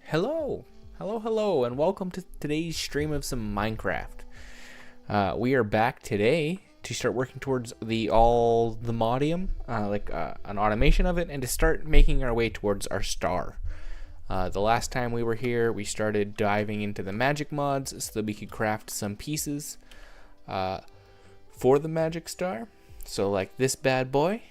Hello, hello, and welcome to today's stream of some Minecraft. We are back today to start working towards the AllTheModium, an automation of it, and to start making our way towards our star. The last time we were here, we started diving into the magic mods so that we could craft some pieces for the magic star. So like this bad boy.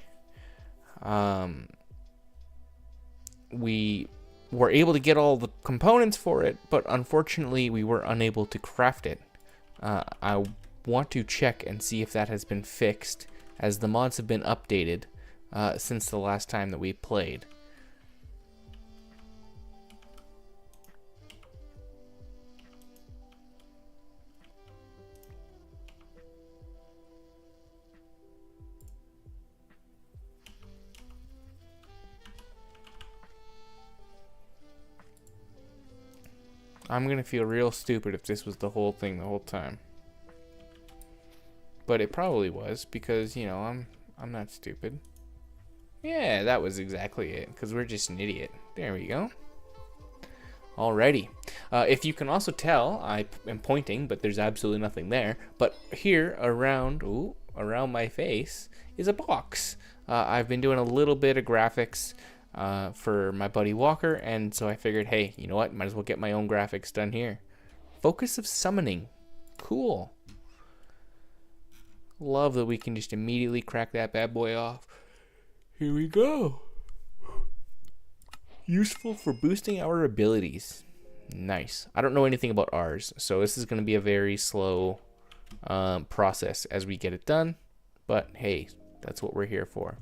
We were able to get all the components for it, but unfortunately we were unable to craft it. I want to check and see if that has been fixed, as the mods have been updated since the last time that we played. I'm gonna feel real stupid if this was the whole thing the whole time. But it probably was, because, you know, I'm not stupid. Yeah, that was exactly it, because we're just an idiot. There we go. Alrighty. If you can also tell, I am pointing, but there's absolutely nothing there. But here, around my face, is a box. I've been doing a little bit of graphics for my buddy Walker, and so I figured, hey, you know what? Might as well get my own graphics done here. Focus of summoning. Cool. Love that we can just immediately crack that bad boy off. Here we go. Useful for boosting our abilities. Nice. I don't know anything about ours, so this is going to be a very slow process as we get it done. But hey, that's what we're here for.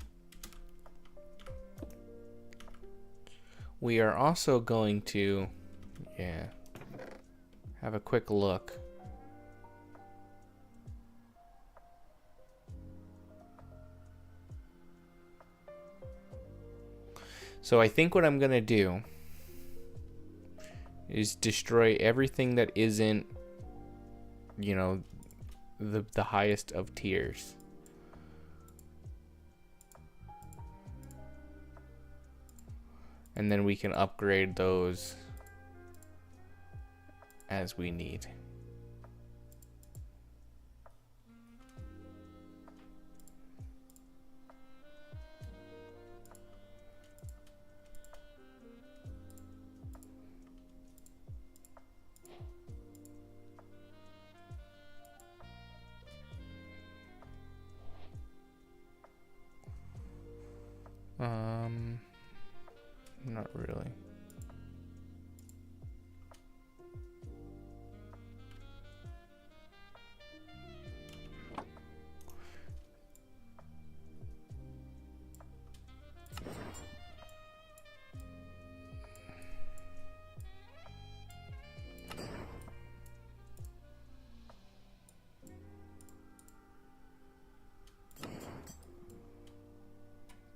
We are also going to, have a quick look. So I think what I'm gonna do is destroy everything that isn't, you know, the highest of tiers. And then we can upgrade those as we need. Not really.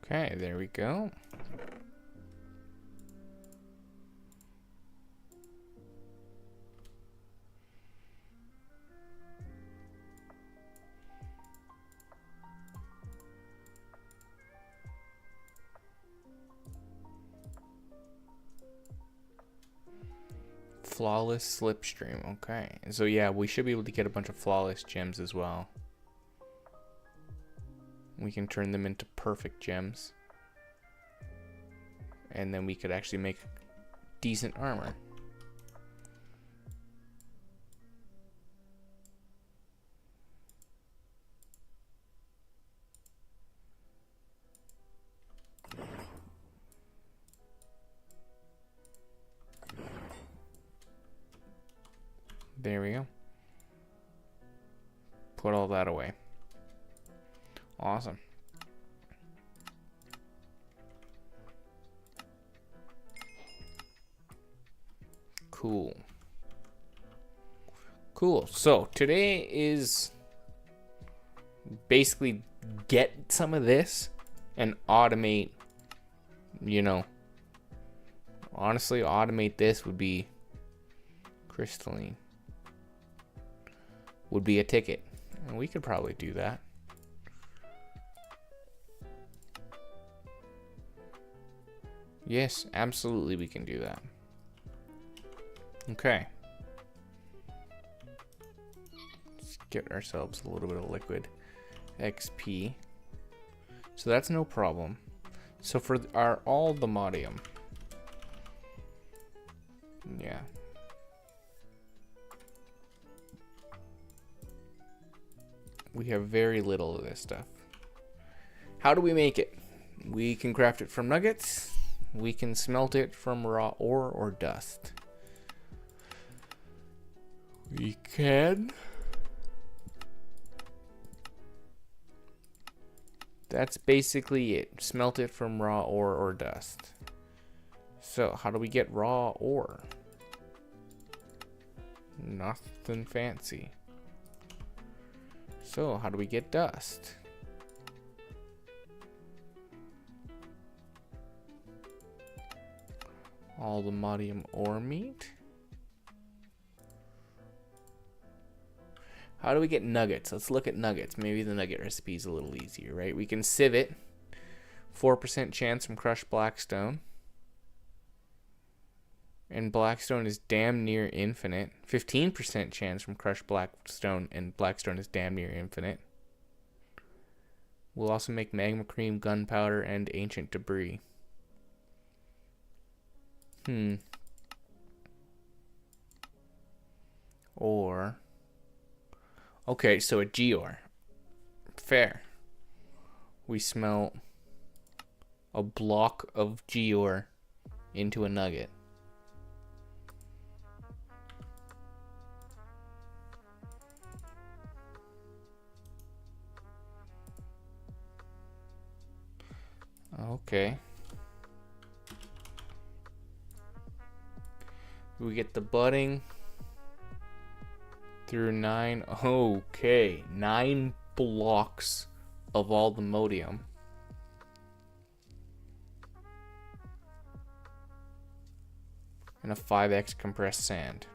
Okay, there we go. Flawless slipstream. Okay, so yeah, we should be able to get a bunch of flawless gems as well. We can turn them into perfect gems, and then we could actually make decent armor. There we go. Put all that away. Awesome. Cool. Cool. So today is basically get some of this and automate, you know, honestly, automate this would be crystalline. Would be a ticket. And we could probably do that. Yes, absolutely we can do that. Okay. Let's get ourselves a little bit of liquid XP. So that's no problem. So for our All The Modium. Yeah. We have very little of this stuff. How do we make it? We can craft it from nuggets. We can smelt it from raw ore or dust. We can. That's basically it. Smelt it from raw ore or dust. So how do we get raw ore? Nothing fancy. So how do we get dust? All the Modium ore meat. How do we get nuggets? Let's look at nuggets. Maybe the nugget recipe is a little easier, right? We can sieve it. 4% chance from crushed blackstone. And blackstone is damn near infinite. 15% chance from crushed blackstone, and blackstone is damn near infinite. We'll also make magma cream, gunpowder, and ancient debris. Or... okay, so a geor. Fair. We smelt a block of geor into a nugget. Okay. We get the budding through 9. Okay, 9 blocks of all the modium. And a 5x compressed sand.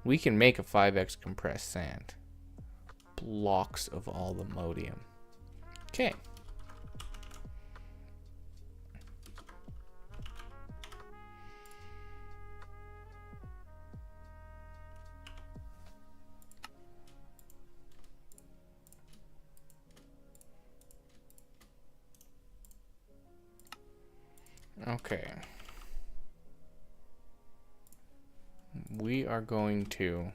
We can make a 5x compressed sand. Blocks of all the modium. Okay. Okay. We are going to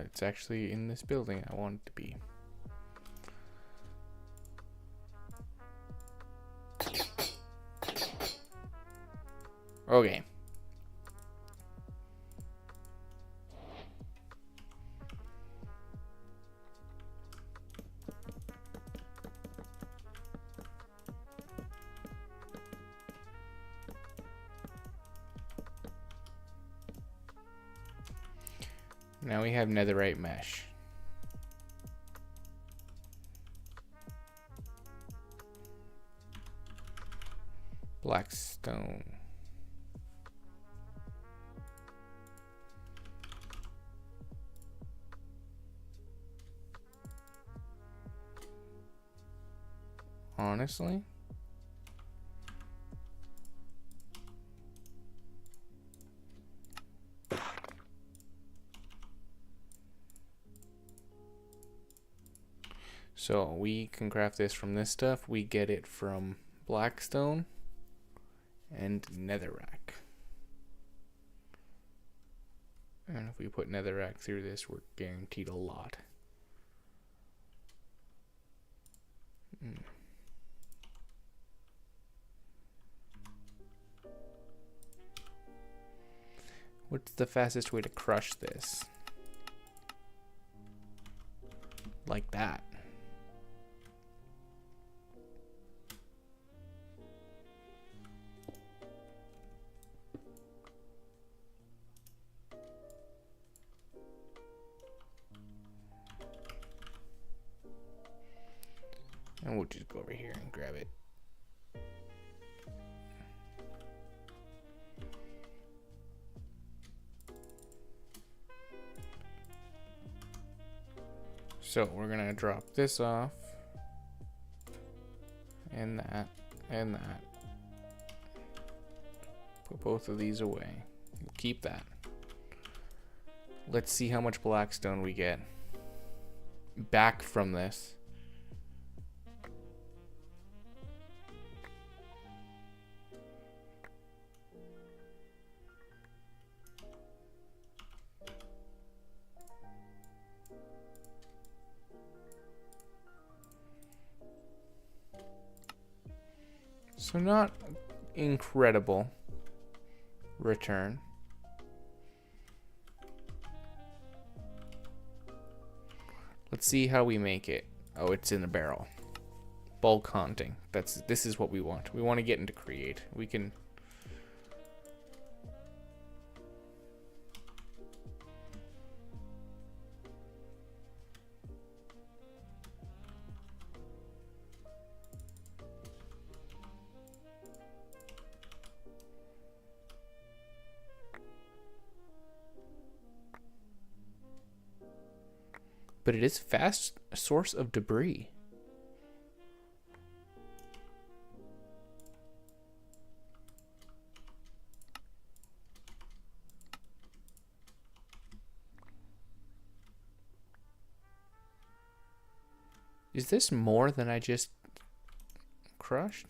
it's actually in this building I want it to be. Okay. Now we have netherite mesh. Blackstone. Honestly? So we can craft this from this stuff. We get it from blackstone and netherrack. And if we put netherrack through this, we're guaranteed a lot. What's the fastest way to crush this? Like that. And we'll just go over here and grab it. So we're gonna drop this off, and that, and that. Put both of these away. We'll keep that. Let's see how much blackstone we get back from this. So not incredible return. Let's see how we make it. Oh, it's in a barrel. Bulk hunting. This is what we want. We want to get into create. We can. But it is fast source of debris. Is this more than I just crushed?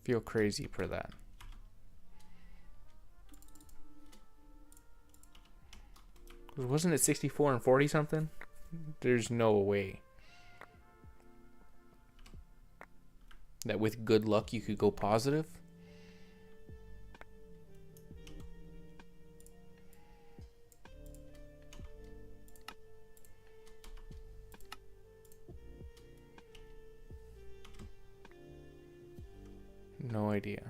Feel crazy for that. Wasn't it 64 and 40 something? There's no way that with good luck you could go positive. No idea.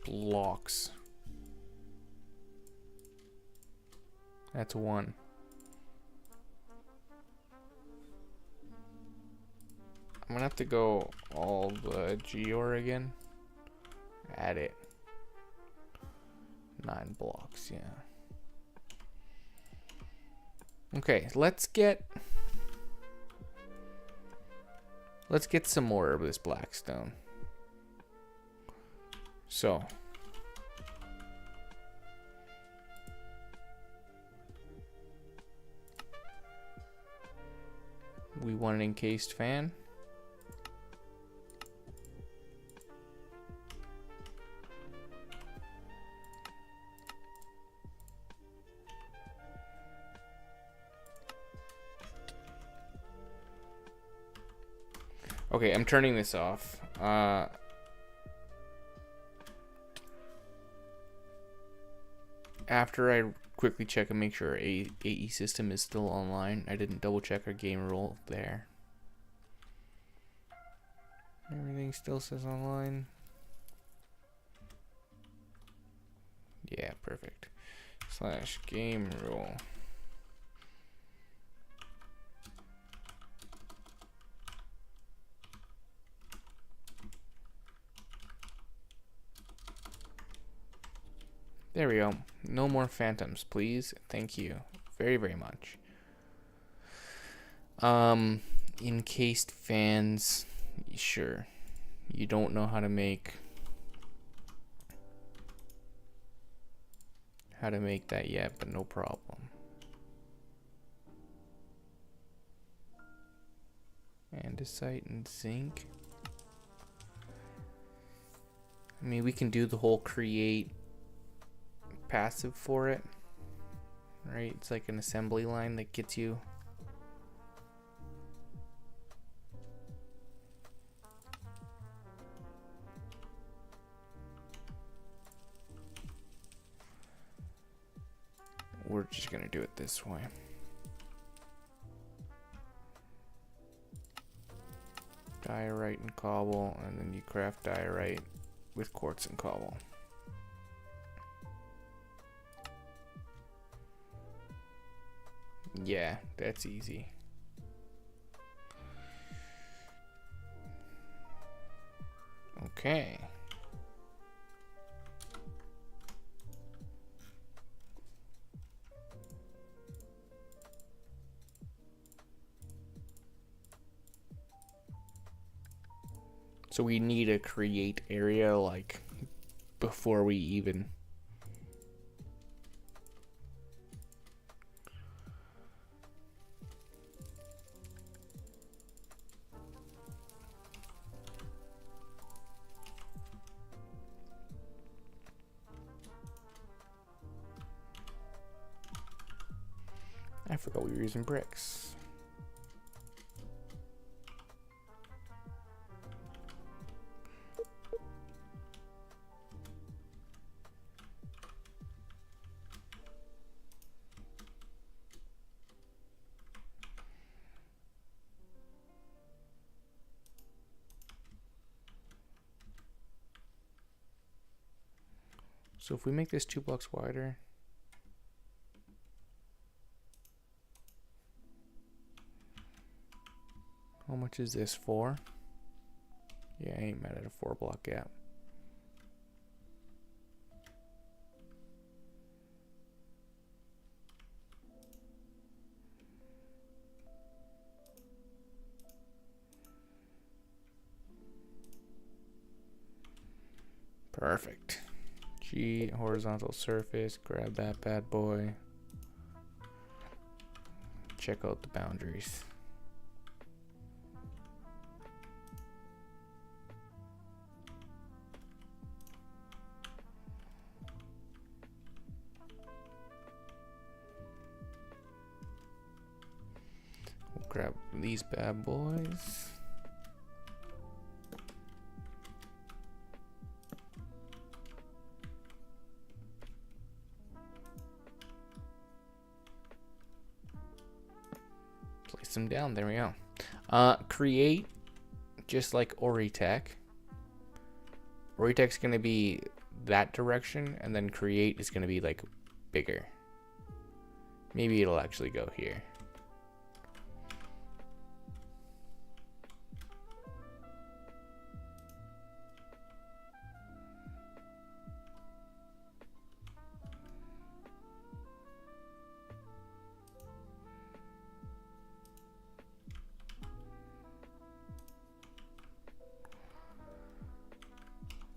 Blocks. That's one. I'm gonna have to go all the Geor again. Add it. 9 blocks, yeah. Okay, let's get some more of this blackstone. So we want an encased fan. Okay, I'm turning this off. After I quickly check and make sure our AE system is still online. I didn't double check our game rule there. Everything still says online. Yeah, perfect. / game rule. There we go. No more phantoms, please. Thank you very, very much. Encased fans. Sure. You don't know how to make that yet, but no problem. Andesite and zinc. I mean, we can do the whole create passive for it, right? It's like an assembly line that gets you. We're just gonna do it this way. Diorite and cobble, and then you craft diorite with quartz and cobble. Yeah, that's easy. Okay. So we need a create area like before we even. I forgot we were using bricks. So if we make this 2 blocks wider, how much is this? 4? Yeah, I ain't mad at a 4 block gap. Perfect. G, horizontal surface, grab that bad boy. Check out the boundaries. We'll grab these bad boys. Place them down. There we go. Create, just like Oritech. Oritech's gonna be that direction, and then create is gonna be like bigger. Maybe it'll actually go here.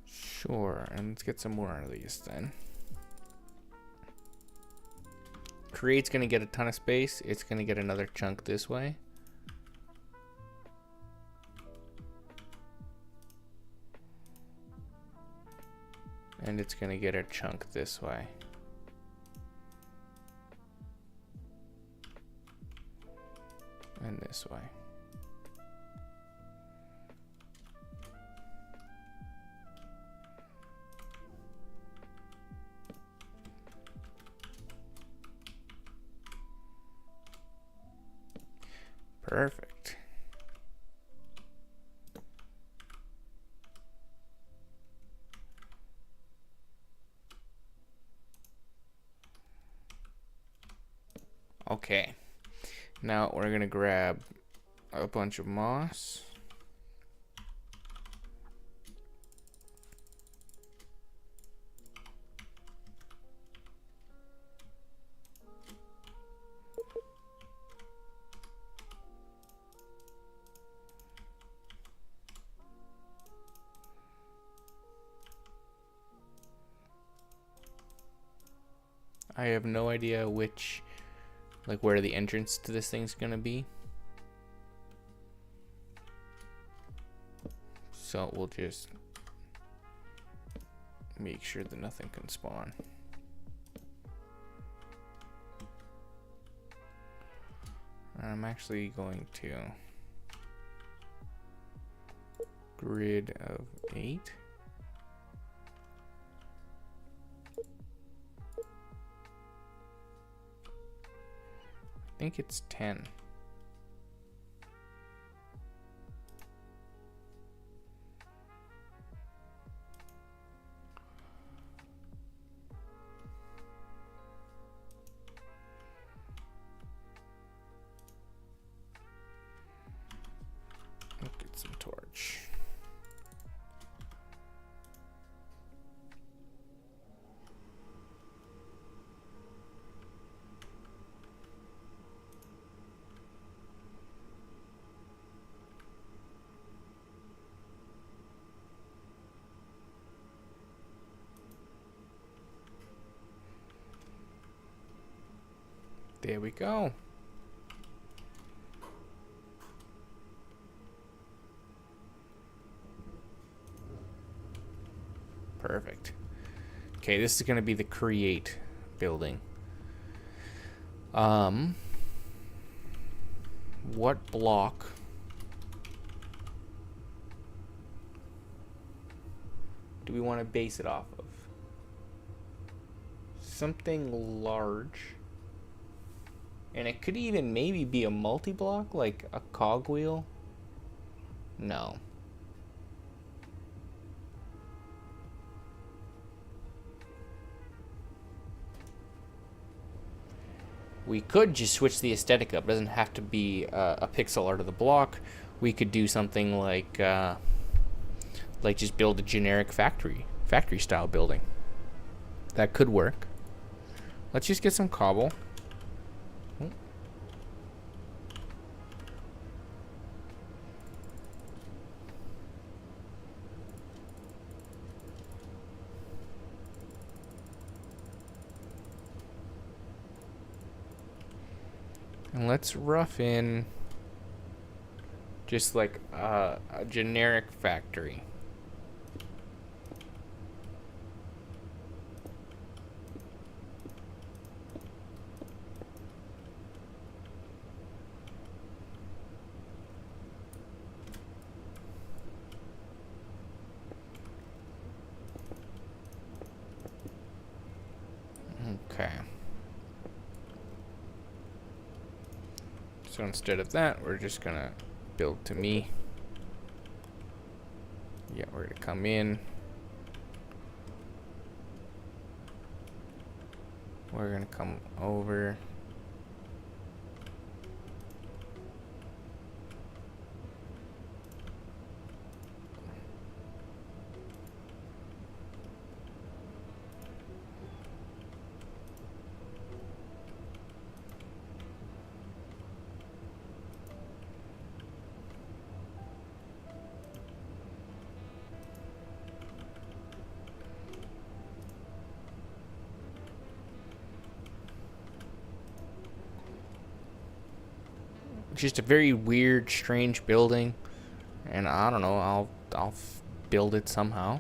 Sure, and let's get some more of these then. Create's gonna get a ton of space. It's gonna get another chunk this way. And it's gonna get a chunk this way. And this way. Perfect. Okay. Now we're gonna grab a bunch of moss. I have no idea which, like, where the entrance to this thing's gonna be. So we'll just make sure that nothing can spawn. I'm actually going to grid of 8. I think it's 10. There we go. Perfect. Okay, this is going to be the create building. What block do we want to base it off of? Something large. And it could even maybe be a multi-block, like a cogwheel. No. We could just switch the aesthetic up. It doesn't have to be a pixel art of the block. We could do something like just build a generic factory style building. That could work. Let's just get some cobble. And let's rough in just like a generic factory. Okay. So instead of that, we're just gonna build to me. Yeah, we're gonna come in. We're gonna come over. Just a very weird, strange building, and I don't know. I'll build it somehow.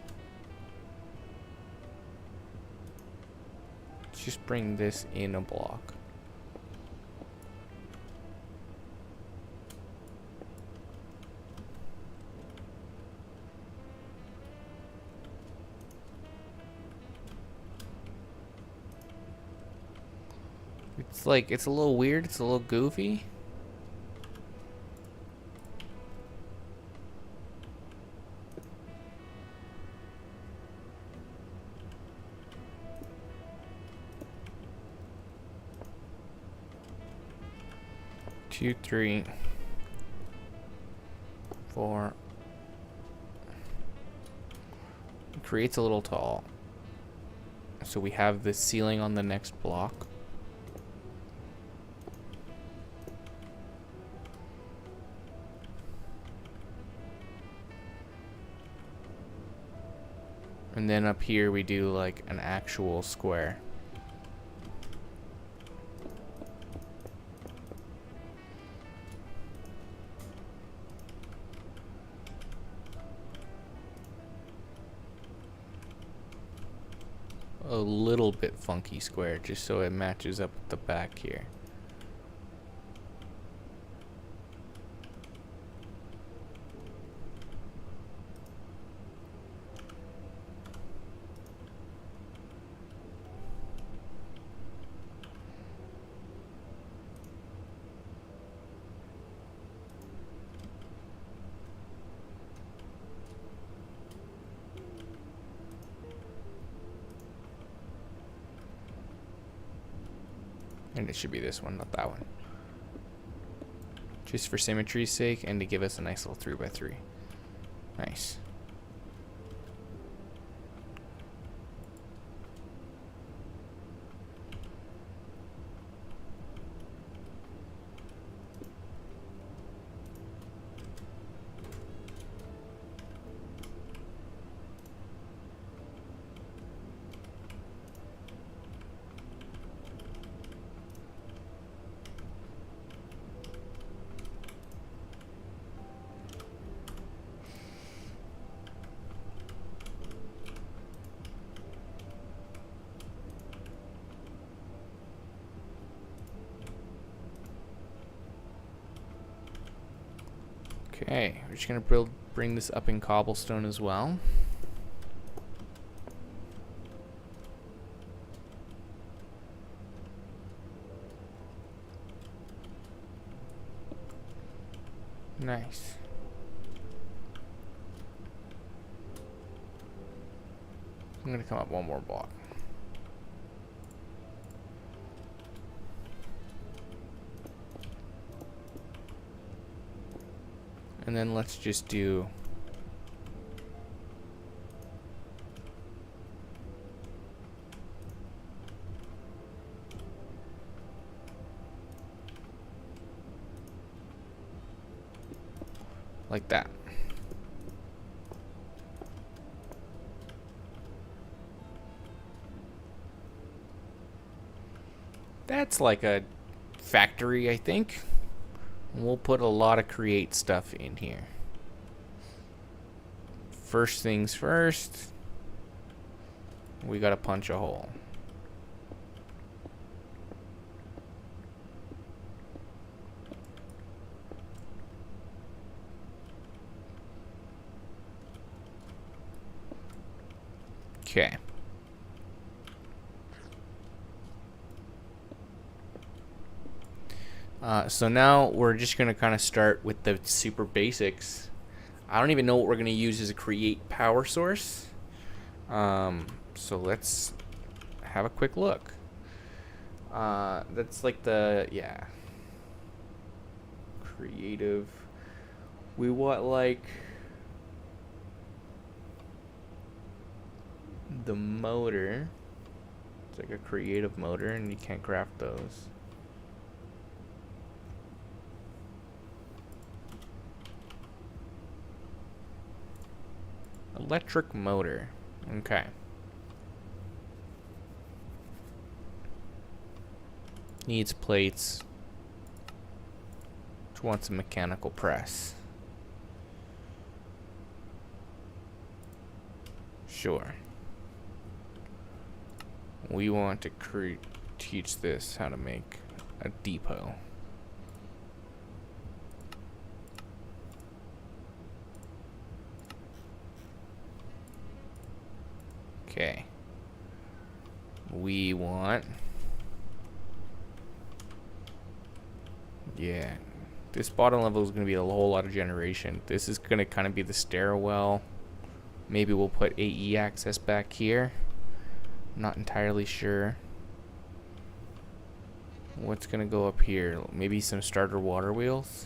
Let's just bring this in a block. It's a little weird. It's a little goofy. Two, three, four. Creates a little tall. So we have the ceiling on the next block. And then up here we do like an actual square. A little bit funky square, just so it matches up with the back here. And it should be this one, not that one. Just for symmetry's sake and to give us a nice little 3x3. Nice. Okay, we're just gonna bring this up in cobblestone as well. Nice. I'm gonna come up one more block. And then let's just do like that. That's like a factory, I think. We'll put a lot of create stuff in here. First things first, we gotta punch a hole. Okay. So now we're just going to kind of start with the super basics. I don't even know what we're going to use as a create power source. So let's have a quick look. That's like the, yeah. Creative. We want like the motor. It's like a creative motor and you can't craft those. Electric motor. Okay. Needs plates. Which wants a mechanical press. Sure. We want to teach this how to make a depot. Okay. We want... Yeah. This bottom level is going to be a whole lot of generation. This is going to kind of be the stairwell. Maybe we'll put AE access back here. Not entirely sure. What's going to go up here? Maybe some starter water wheels.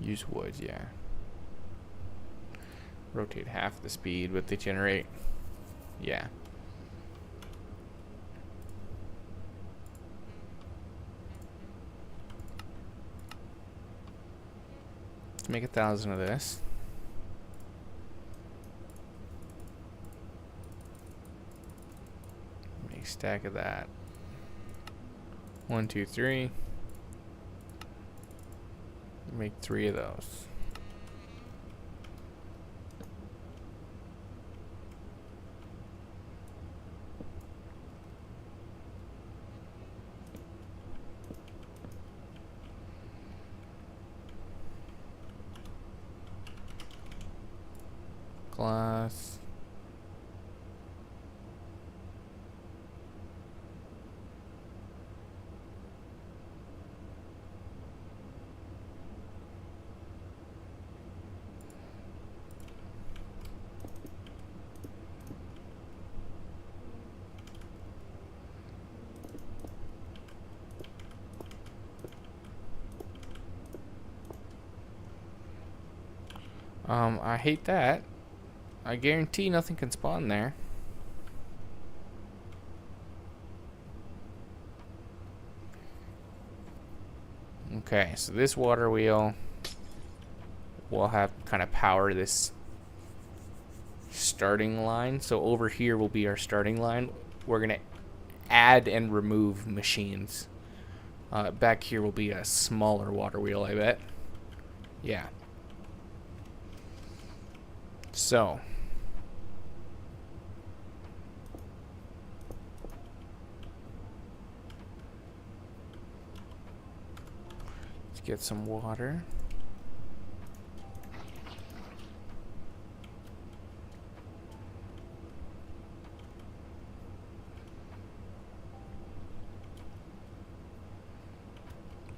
Use wood, yeah. Rotate half the speed, but they generate. Yeah. Let's make 1,000 of this. Make a stack of that. 1, 2, 3. Make 3 of those. Glass. I hate that. I guarantee nothing can spawn there. Okay, so this water wheel will have kind of power this starting line. So over here will be our starting line. We're going to add and remove machines. Back here will be a smaller water wheel, I bet. Yeah. So. Let's get some water.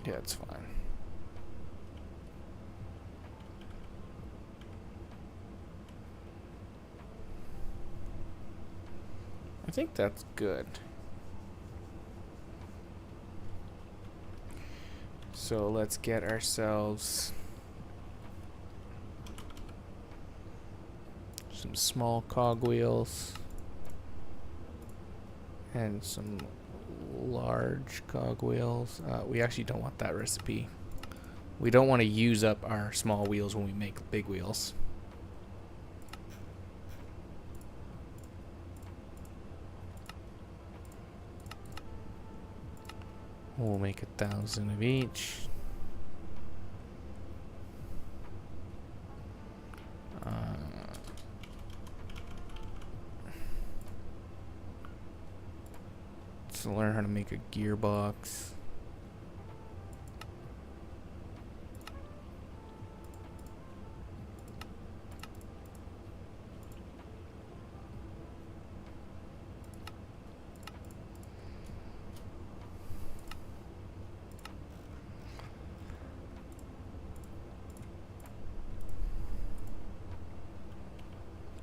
Yeah, it's fine. I think that's good. So let's get ourselves some small cogwheels and some large cogwheels. We actually don't want that recipe. We don't want to use up our small wheels when we make big wheels. We'll make 1,000 of each. Let's learn how to make a gearbox.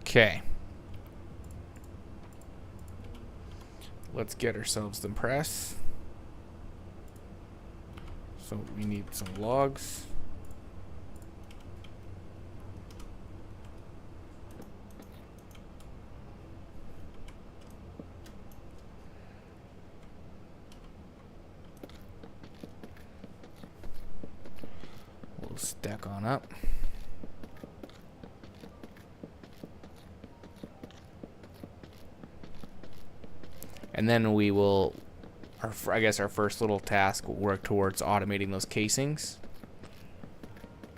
Okay. Let's get ourselves the press. So we need some logs. We'll stack on up. And then we will, I guess our first little task will work towards automating those casings.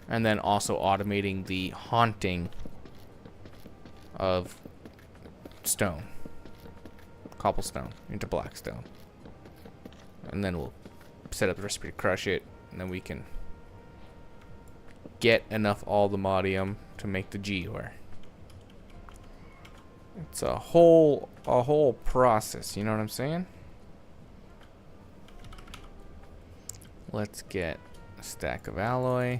And then also automating the haunting of stone, cobblestone into blackstone. And then we'll set up the recipe to crush it, and then we can get enough All The Modium to make the gear. It's a whole process, you know what I'm saying? Let's get a stack of alloy.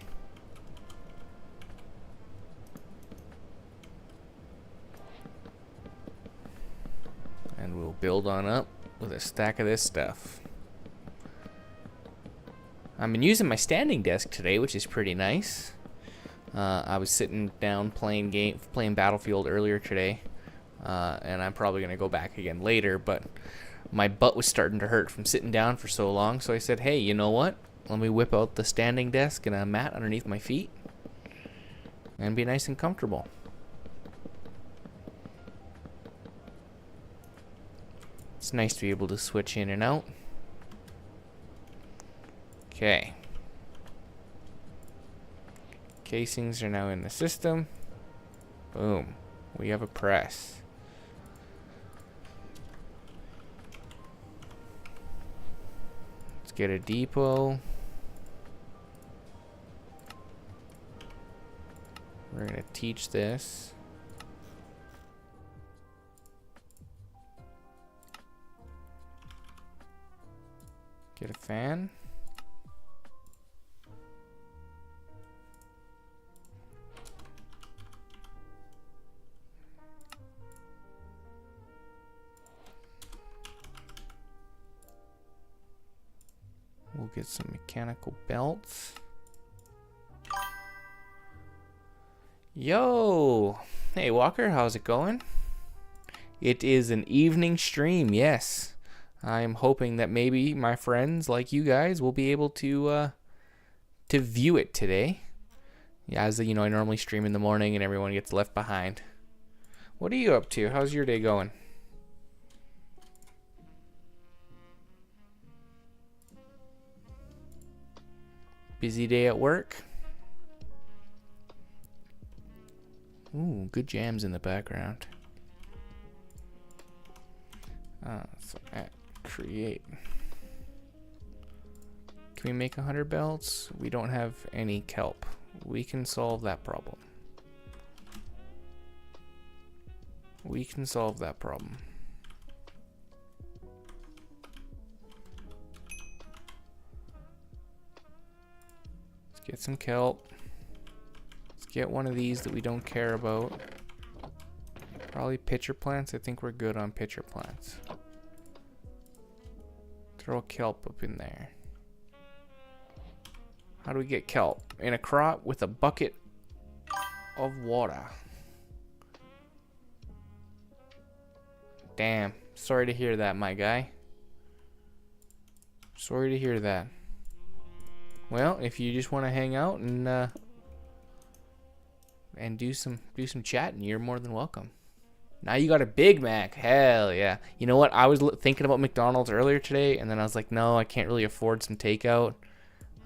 And we'll build on up with a stack of this stuff. I've been using my standing desk today, which is pretty nice. I was sitting down playing Battlefield earlier today. And I'm probably going to go back again later, but my butt was starting to hurt from sitting down for so long, so I said, hey, you know what? Let me whip out the standing desk and a mat underneath my feet and be nice and comfortable. It's nice to be able to switch in and out. Okay. Casings are now in the system. Boom. We have a press. Let's get a depot. We're going to teach this. Get a fan. We'll get some mechanical belts. Yo! Hey Walker, how's it going? It is an evening stream, yes. I'm hoping that maybe my friends like you guys will be able to view it today. Yeah, as you know, I normally stream in the morning and everyone gets left behind. What are you up to? How's your day going? Busy day at work? Ooh, good jams in the background. So at create. Can we make 100 belts? We don't have any kelp. We can solve that problem. We can solve that problem. Let's get some kelp. Let's get one of these that we don't care about. Probably pitcher plants. I think we're good on pitcher plants. Throw a kelp up in there. How do we get kelp? In a crop with a bucket of water. Damn. Sorry to hear that, my guy. Sorry to hear that. Well, if you just want to hang out and do some chatting, you're more than welcome. Now you got a Big Mac. Hell yeah. You know what? I was thinking about McDonald's earlier today, and then I was like, no, I can't really afford some takeout.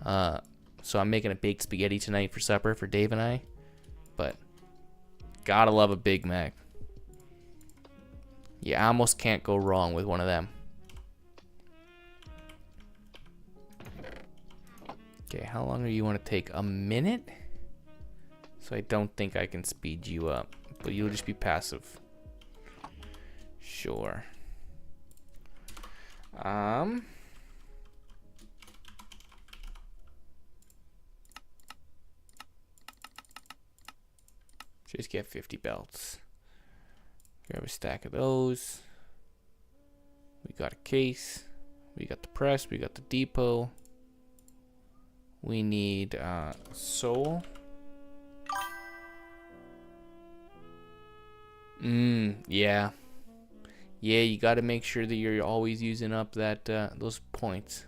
So I'm making a baked spaghetti tonight for supper for Dave and I. But gotta love a Big Mac. You almost can't go wrong with one of them. Okay, how long do you want to take? A minute? So I don't think I can speed you up, but you'll just be passive. Sure. Just get 50 belts. Grab a stack of those. We got a case. We got the press. We got the depot. We need soul. Yeah. Yeah, you got to make sure that you're always using up that those points.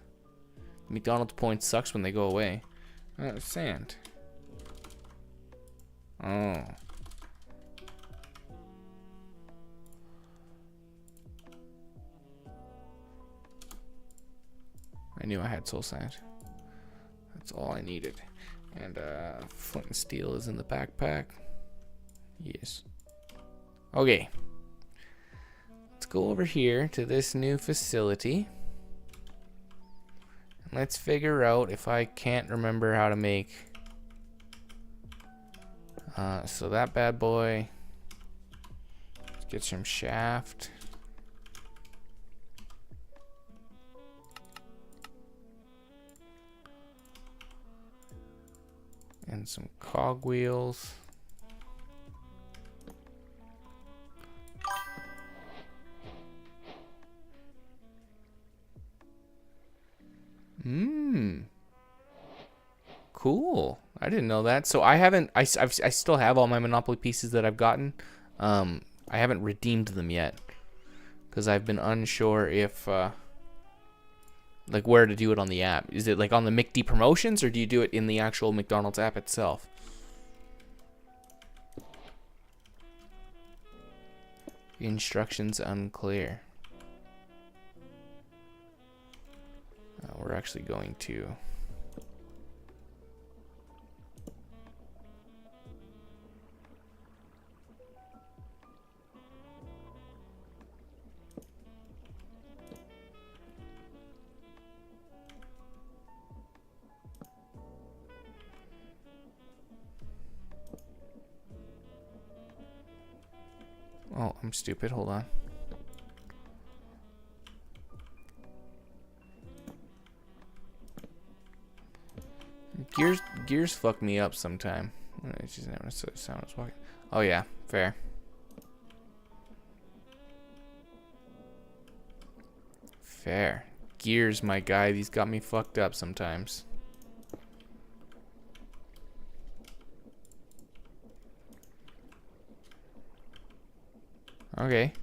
McDonald's points sucks when they go away. Sand. Oh. I knew I had soul sand. That's all I needed. And flint and steel is in the backpack. Yes. Okay. Let's go over here to this new facility. And let's figure out if I can't remember how to make. So that bad boy. Let's get some shaft. And some cogwheels. Cool. I didn't know that. So I haven't. I still have all my Monopoly pieces that I've gotten. I haven't redeemed them yet because I've been unsure if like where to do it on the app. Is it like on the McD promotions, or do you do it in the actual McDonald's app itself? Instructions unclear. We're actually going to. Oh, I'm stupid. Hold on. Gears fuck me up sometime. It's just never sound was walking. Oh yeah, fair. Fair. Gears, my guy. These got me fucked up sometimes. Okay.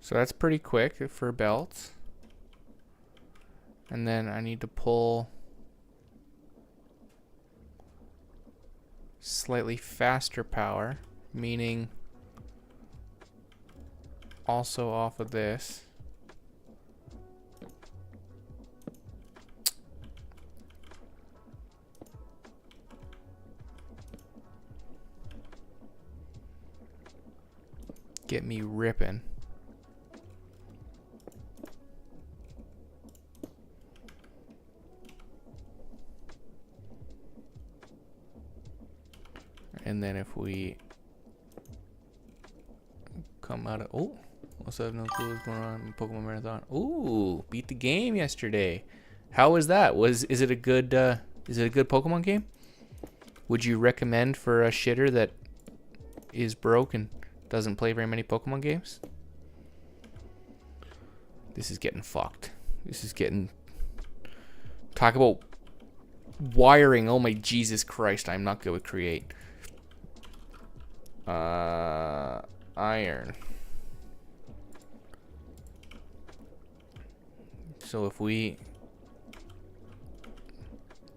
So that's pretty quick for belts. And then I need to pull slightly faster power, meaning also off of this. Get me ripping. And then if we come out of, oh, what's up? No clue what's going on in Pokemon Marathon. Ooh, beat the game yesterday. How was that? Is it a good Pokemon game? Would you recommend for a shitter that is broke and doesn't play very many Pokemon games? This is getting fucked. This is getting, talk about wiring. Oh my Jesus Christ, I'm not good with create. Iron. So if we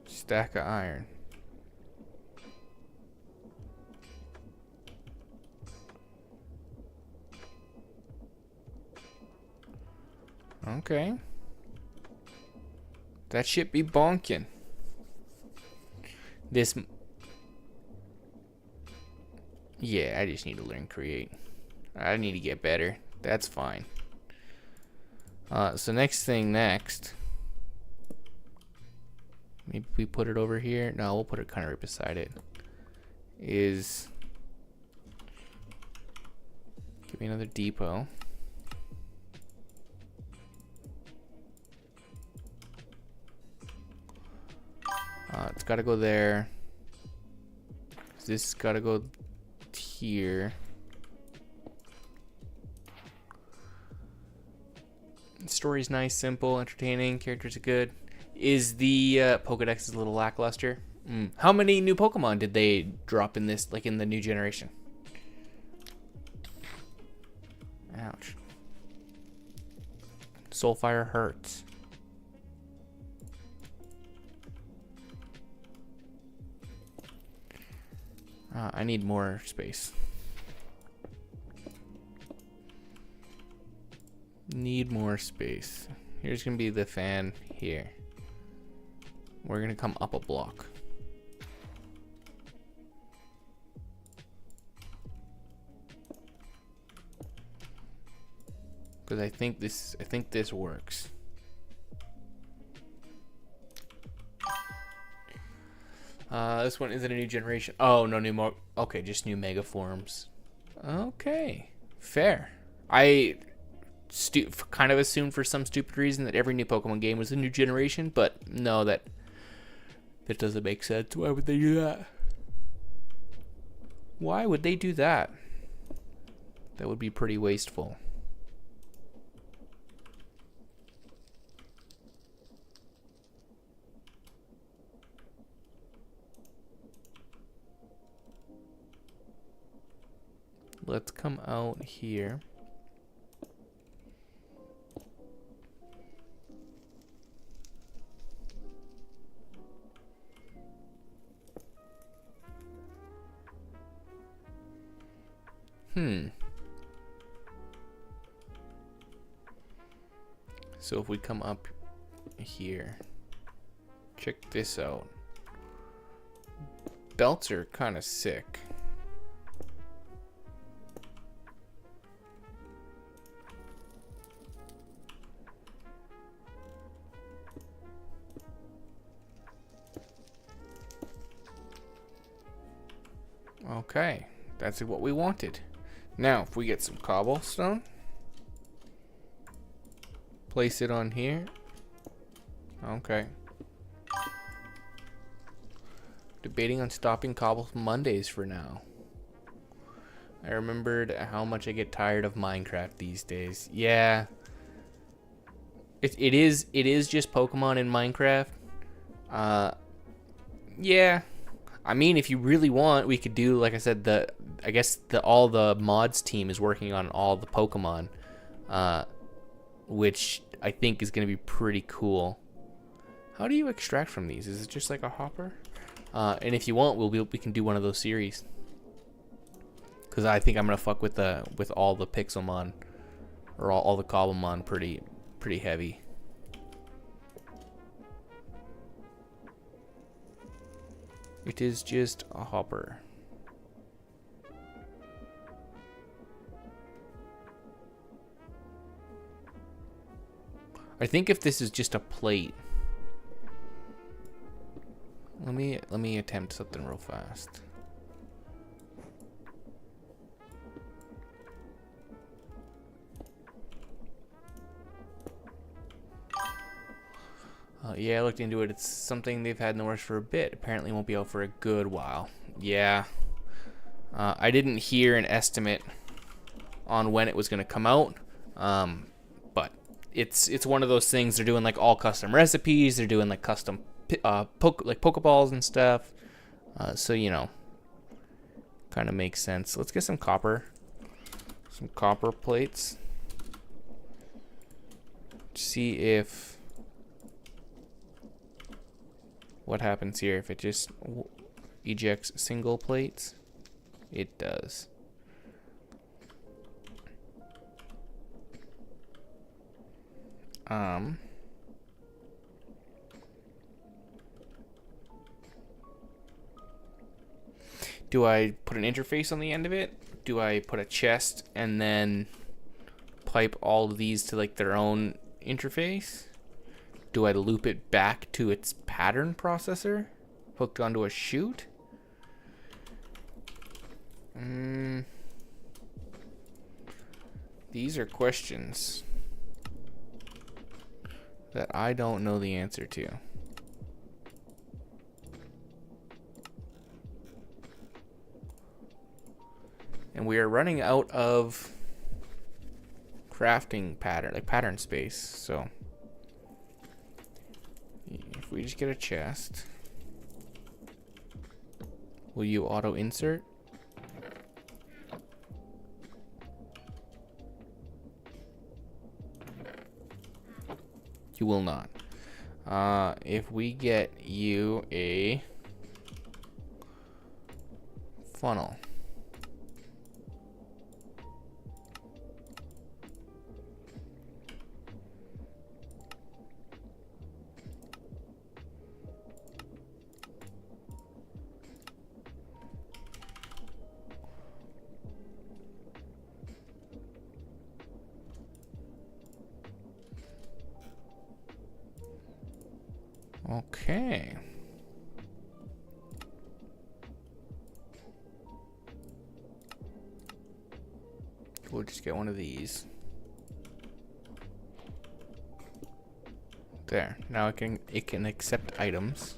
stack of iron. Okay. That shit be bonking. This. Yeah, I just need to learn create. I need to get better. That's fine. So next. Maybe we put it over here. No, we'll put it kind of right beside it. Is give me another depot. It's got to go there. This got to go here. Story's nice, simple, entertaining. Characters are good. Is the Pokedex a little lackluster? How many new Pokemon did they drop in this, like in the new generation? Ouch. Soulfire hurts. I need more space. Need more space. Here's gonna be the fan here. We're gonna come up a block. Because I think this works. This one isn't a new generation. Oh, no new more. Okay, just new mega forms. Okay, fair. I kind of assumed for some stupid reason that every new Pokemon game was a new generation, but no, that doesn't make sense. Why would they do that? Why would they do that? That would be pretty wasteful. Let's come out here. So if we come up here, check this out. Belts are kind of sick. Okay, that's what we wanted. Now, if we get some cobblestone, place it on here. Okay. Debating on stopping Cobble Mondays for now. I remembered how much I get tired of Minecraft these days. Yeah. It is just Pokemon in Minecraft. Yeah. I mean, if you really want, we could do, like I said, I guess all the mods team is working on all the Pokemon, which I think is going to be pretty cool. How do you extract from these? Is it just like a hopper? And if you want, we can do one of those series. Because I think I'm gonna fuck with all the Pixelmon or all the cobblemon pretty heavy. It is just a hopper. I think if this is just a plate, let me attempt something real fast. Yeah, I looked into it. It's something they've had in the works for a bit. Apparently won't be out for a good while. Yeah. I didn't hear an estimate on when it was going to come out. But it's one of those things. They're doing like all custom recipes. They're doing like custom Pokeballs and stuff. So, you know, kind of makes sense. Let's get some copper. Some copper plates. See if... what happens here if it just ejects single plates. It does. Do I put an interface on the end of it? Do I put a chest and then pipe all of these to like their own interface? Do I loop it back to its pattern processor hooked onto a chute? These are questions that I don't know the answer to. And we are running out of crafting pattern space, so if we just get a chest, will you auto insert? You will not. If we get you a funnel, okay. We'll just get one of these. There. Now it can accept items.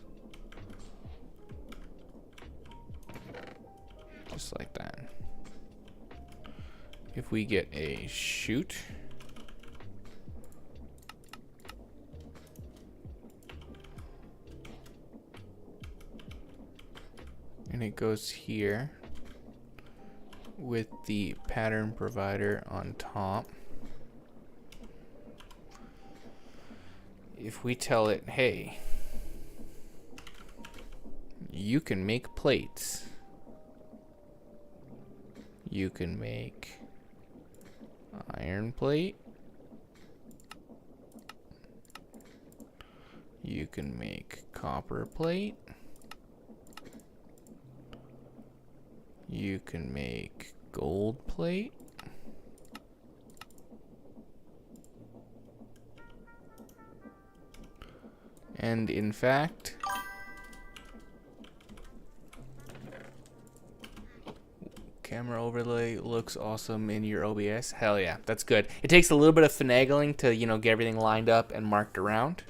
Just like that. If we get a chute, and it goes here with the pattern provider on top. If we tell it, hey, you can make plates, you can make iron plate, you can make copper plate, you can make gold plate, and in fact, camera overlay looks awesome in your OBS. Hell yeah, that's good. It takes a little bit of finagling to, you know, get everything lined up and marked around.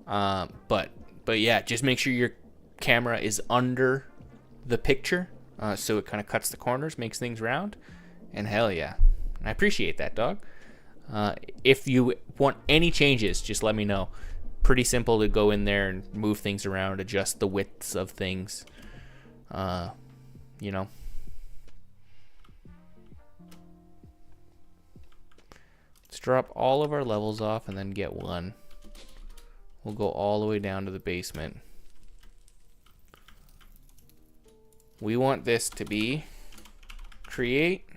But yeah, just make sure your camera is under the picture. So it kind of cuts the corners, makes things round, and hell yeah. I appreciate that, dog. If you want any changes, just let me know. Pretty simple to go in there and move things around, adjust the widths of things. You know. Let's drop all of our levels off and then get one. We'll go all the way down to the basement. We want this to be create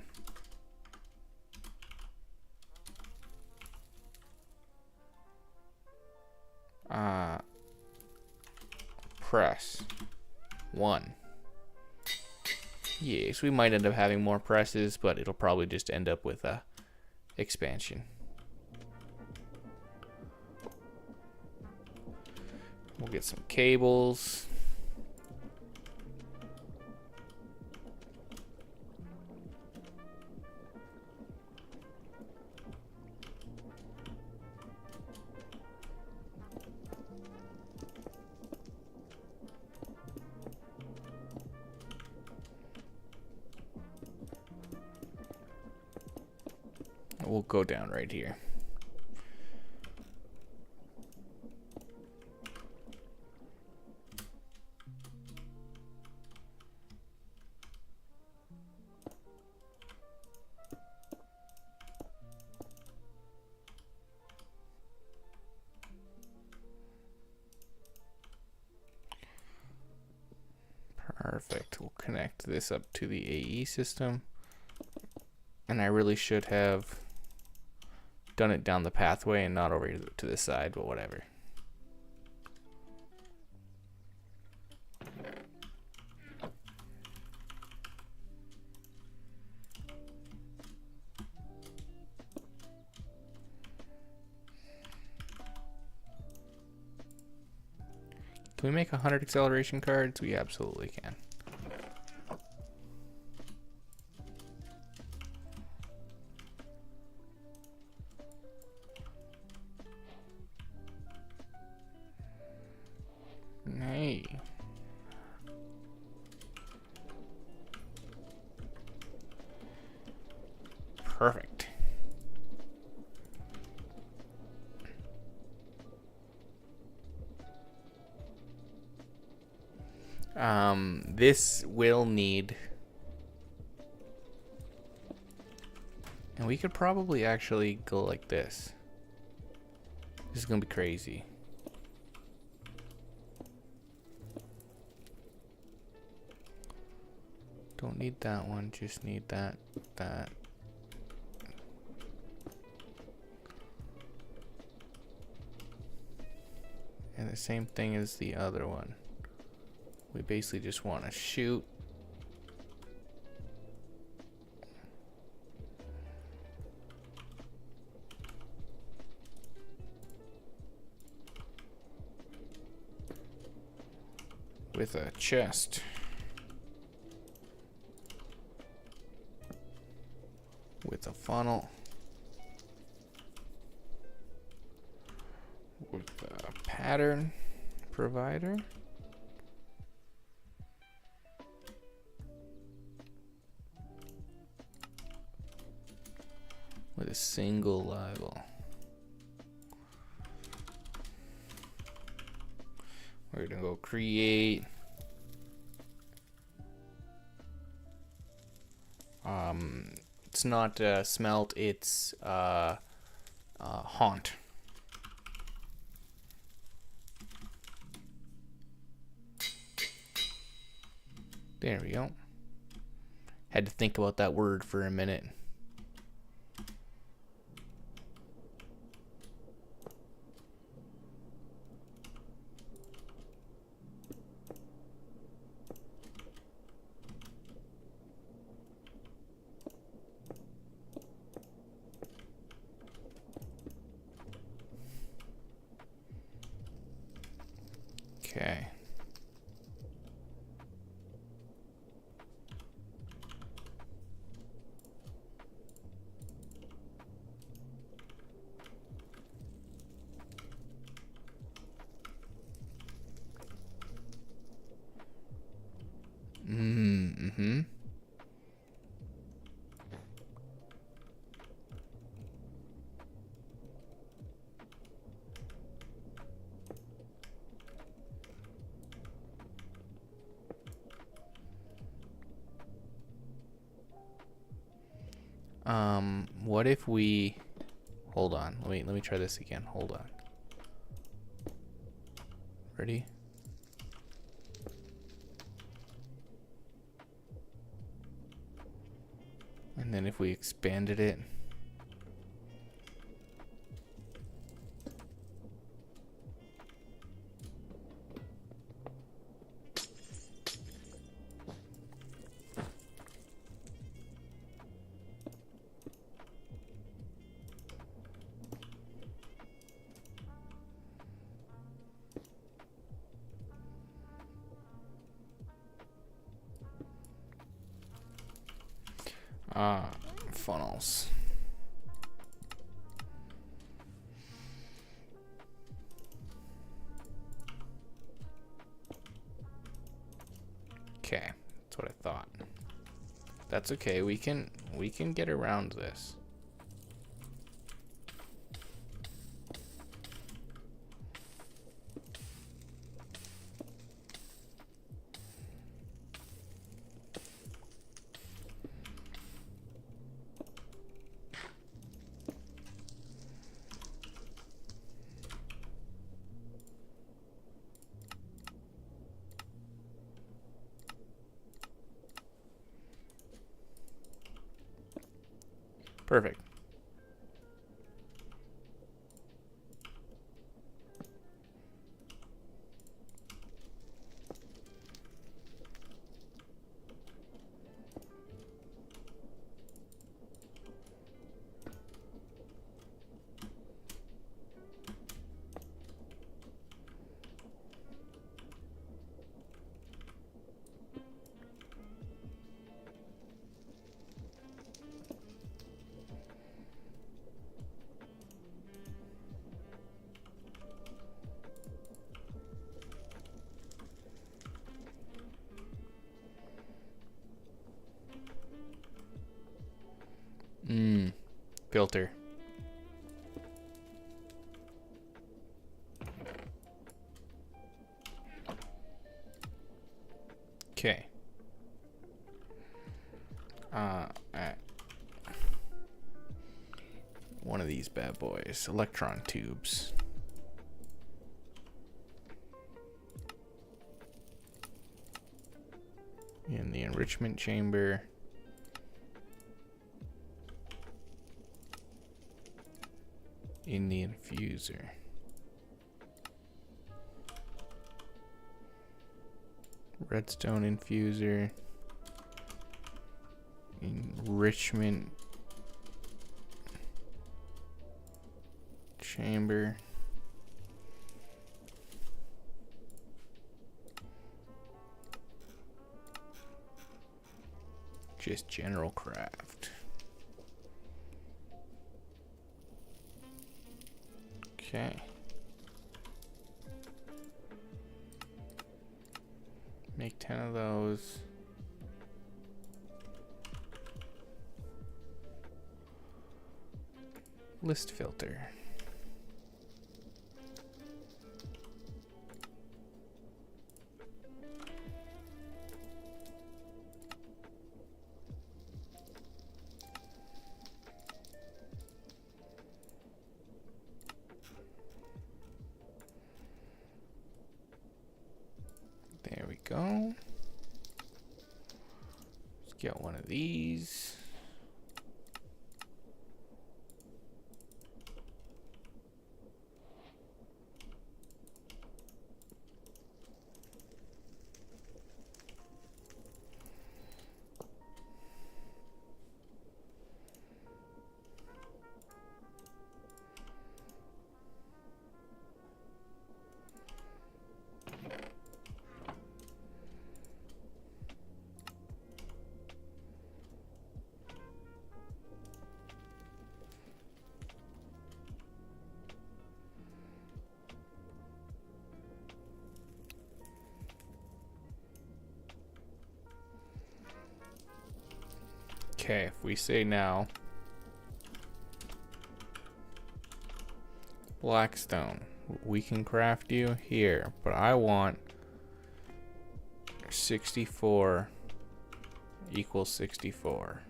Press 1. Yes, we might end up having more presses, but it'll probably just end up with a expansion. We'll get some cables. We'll go down right here. Perfect. We'll connect this up to the AE system. And I really should have done it down the pathway and not over to this side, but whatever. Can we make 100 acceleration cards? We absolutely can. Hey. Perfect. This will need, and we could probably actually go like this. This is gonna be crazy. Don't need that one, just need that. And the same thing as the other one. We basically just want to shoot. With a chest. With a funnel. With a pattern provider. With a single libel. We're gonna go create it's not smelt, it's haunt. There we go. Had to think about that word for a minute. Okay. Mm-hmm. What if we hold on? Let me try this again. Hold on. Ready? And then if we expanded it, funnels. Okay, that's what I thought. That's okay. We can get around this. Perfect. Filter. Okay. One of these bad boys, electron tubes. In the enrichment chamber. In the infuser. Redstone infuser. Enrichment chamber. Just general craft. Okay. Make 10 of those. List filter. There we go. Let's get one of these. Okay, if we say now Blackstone, we can craft you here, but I want 64 equals 64.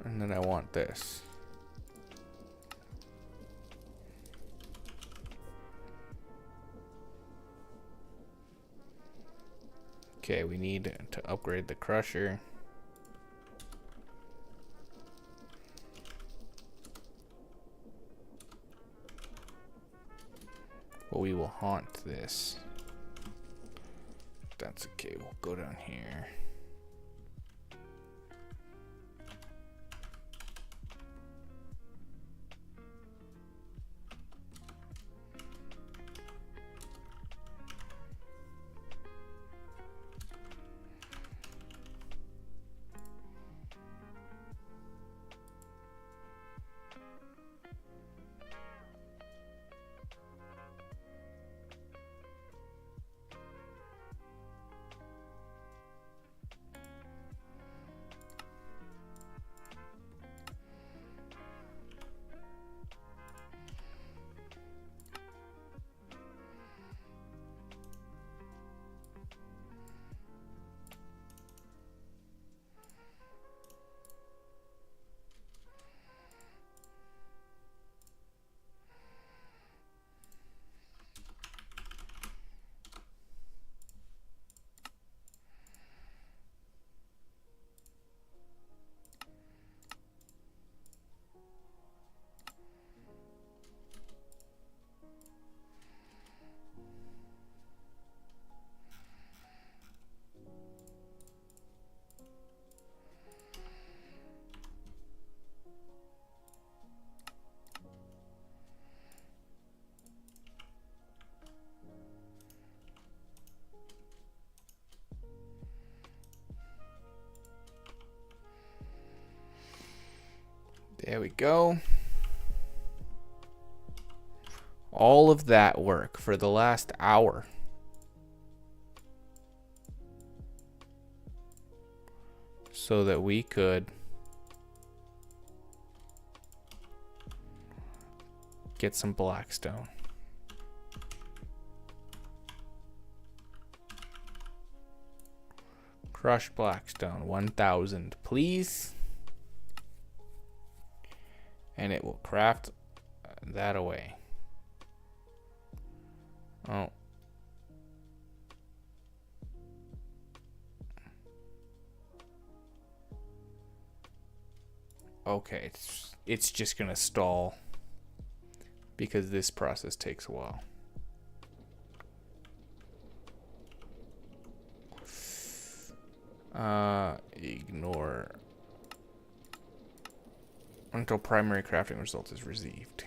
And then I want this. Okay, we need to upgrade the crusher. But we will haunt this. That's okay, we'll go down here. There we go. All of that work for the last hour. So that we could get some blackstone. Crushed blackstone, 1,000, please. And it will craft that away. Oh. Okay, it's just gonna stall because this process takes a while. Ignore until primary crafting result is received.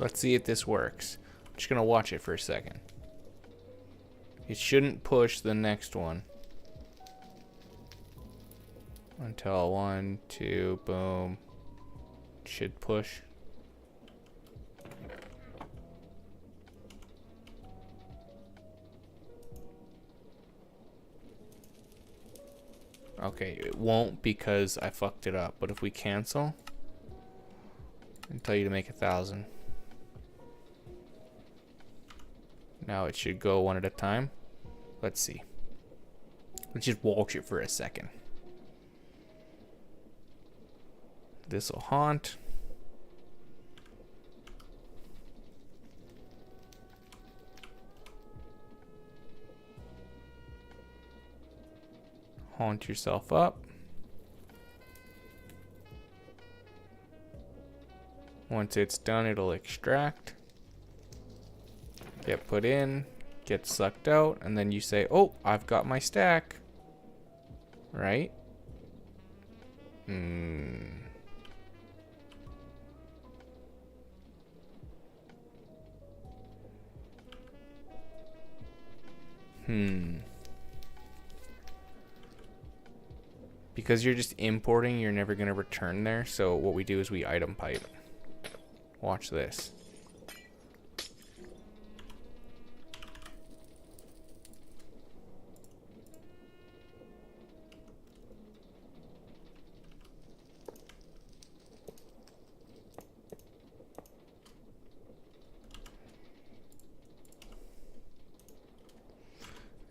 Let's see if this works. I'm just gonna watch it for a second. It shouldn't push the next one until 1, 2, boom. It should push. Okay, it won't because I fucked it up. But if we cancel and tell you to make 1,000. Now it should go one at a time. Let's see. Let's just watch it for a second. This'll haunt. Haunt yourself up. Once it's done, it'll extract. Get put in, get sucked out, and then you say, oh, I've got my stack. Right? Because you're just importing, you're never going to return there. So what we do is we item pipe. Watch this.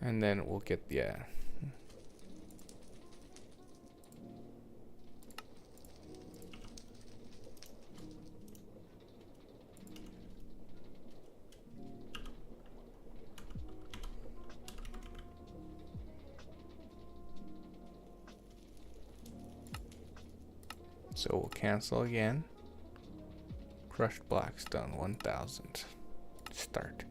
And then we'll get the so we'll cancel again. Crushed blackstone, 1,000. Start.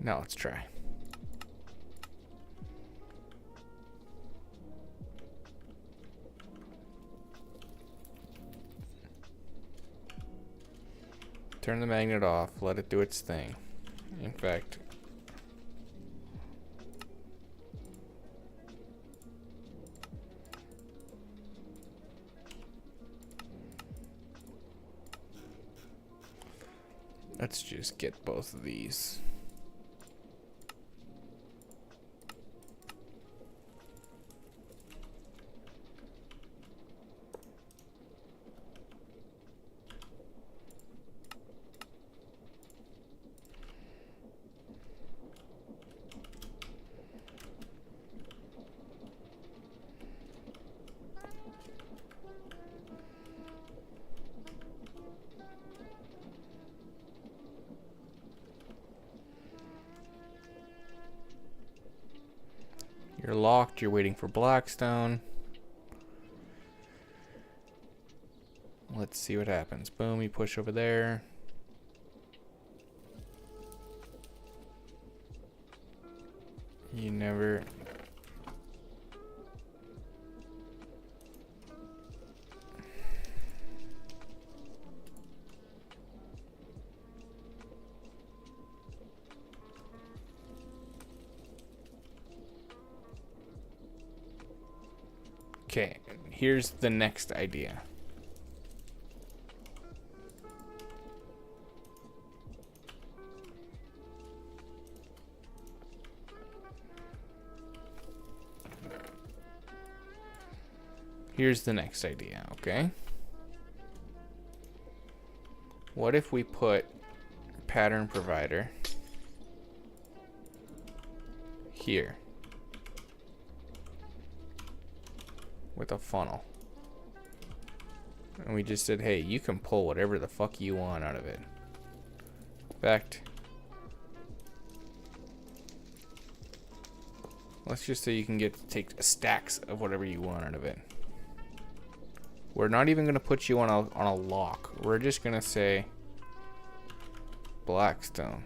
Now let's try. Turn the magnet off, let it do its thing. In fact, Let's just get both of these. You're locked, you're waiting for Blackstone. Let's see what happens. Boom, you push over there. You never... Okay, here's the next idea. Here's the next idea, okay? What if we put pattern provider here with a funnel? And we just said, hey, you can pull whatever the fuck you want out of it. In fact, let's just say you can take stacks of whatever you want out of it. We're not even going to put you on a lock. We're just going to say Blackstone.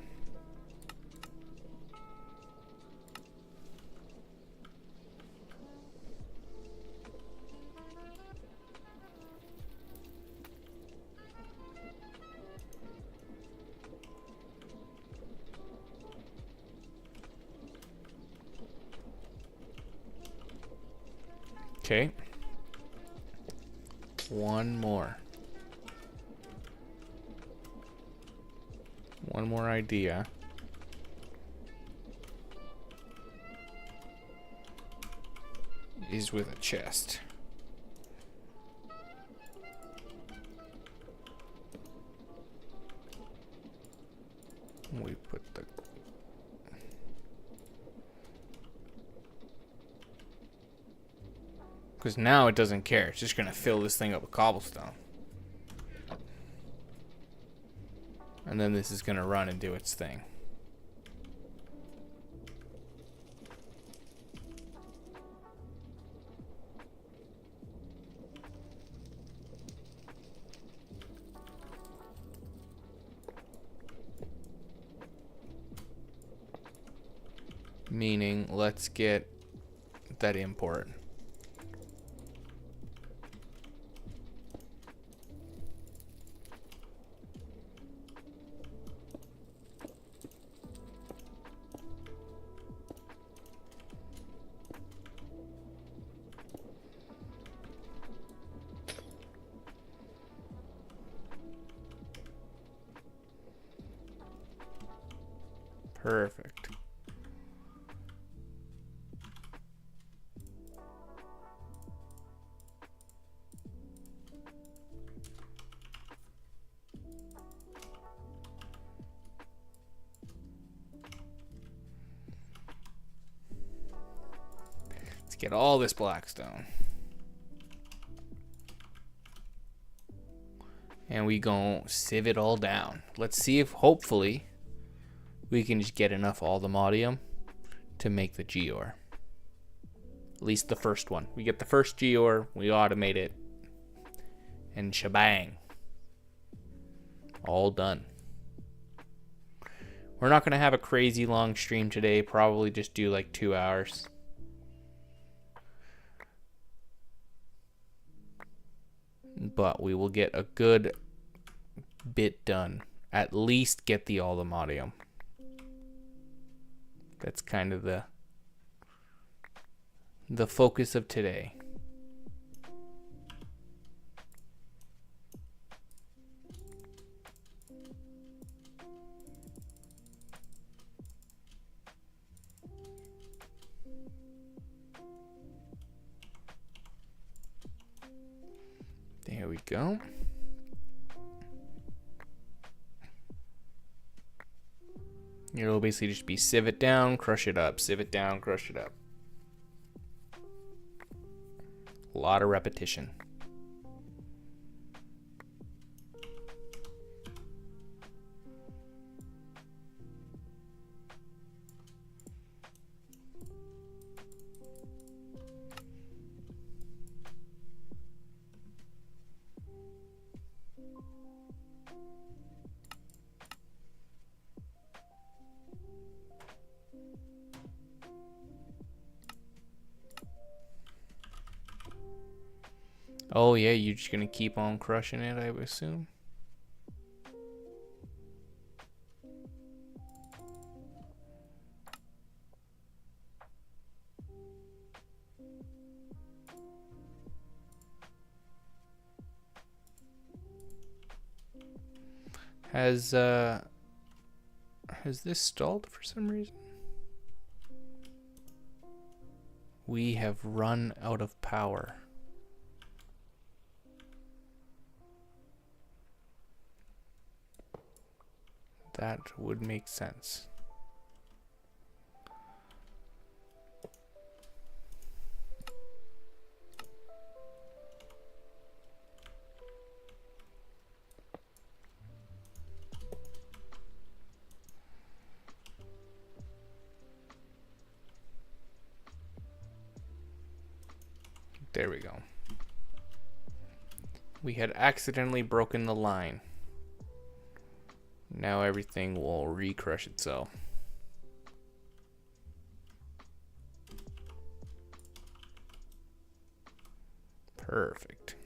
Okay. One more idea. Is with a chest. We put the... Because now it doesn't care. It's just going to fill this thing up with cobblestone. And then this is going to run and do its thing. Meaning, let's get that import. Perfect. Let's get all this Blackstone. And we gon' sieve it all down. Let's see if hopefully we can just get enough All The Modium to make the Geor. At least the first one. We get the first Geor, we automate it, and shebang. All done. We're not going to have a crazy long stream today. Probably just do like 2 hours. But we will get a good bit done. At least get the All The Modium. That's kind of the focus of today. There we go. It'll basically just be sieve it down, crush it up, sieve it down, crush it up. A lot of repetition. Oh yeah, you're just gonna keep on crushing it, I would assume. Has this stalled for some reason? We have run out of power. That would make sense. There we go. We had accidentally broken the line. Now everything will recrush itself. Perfect.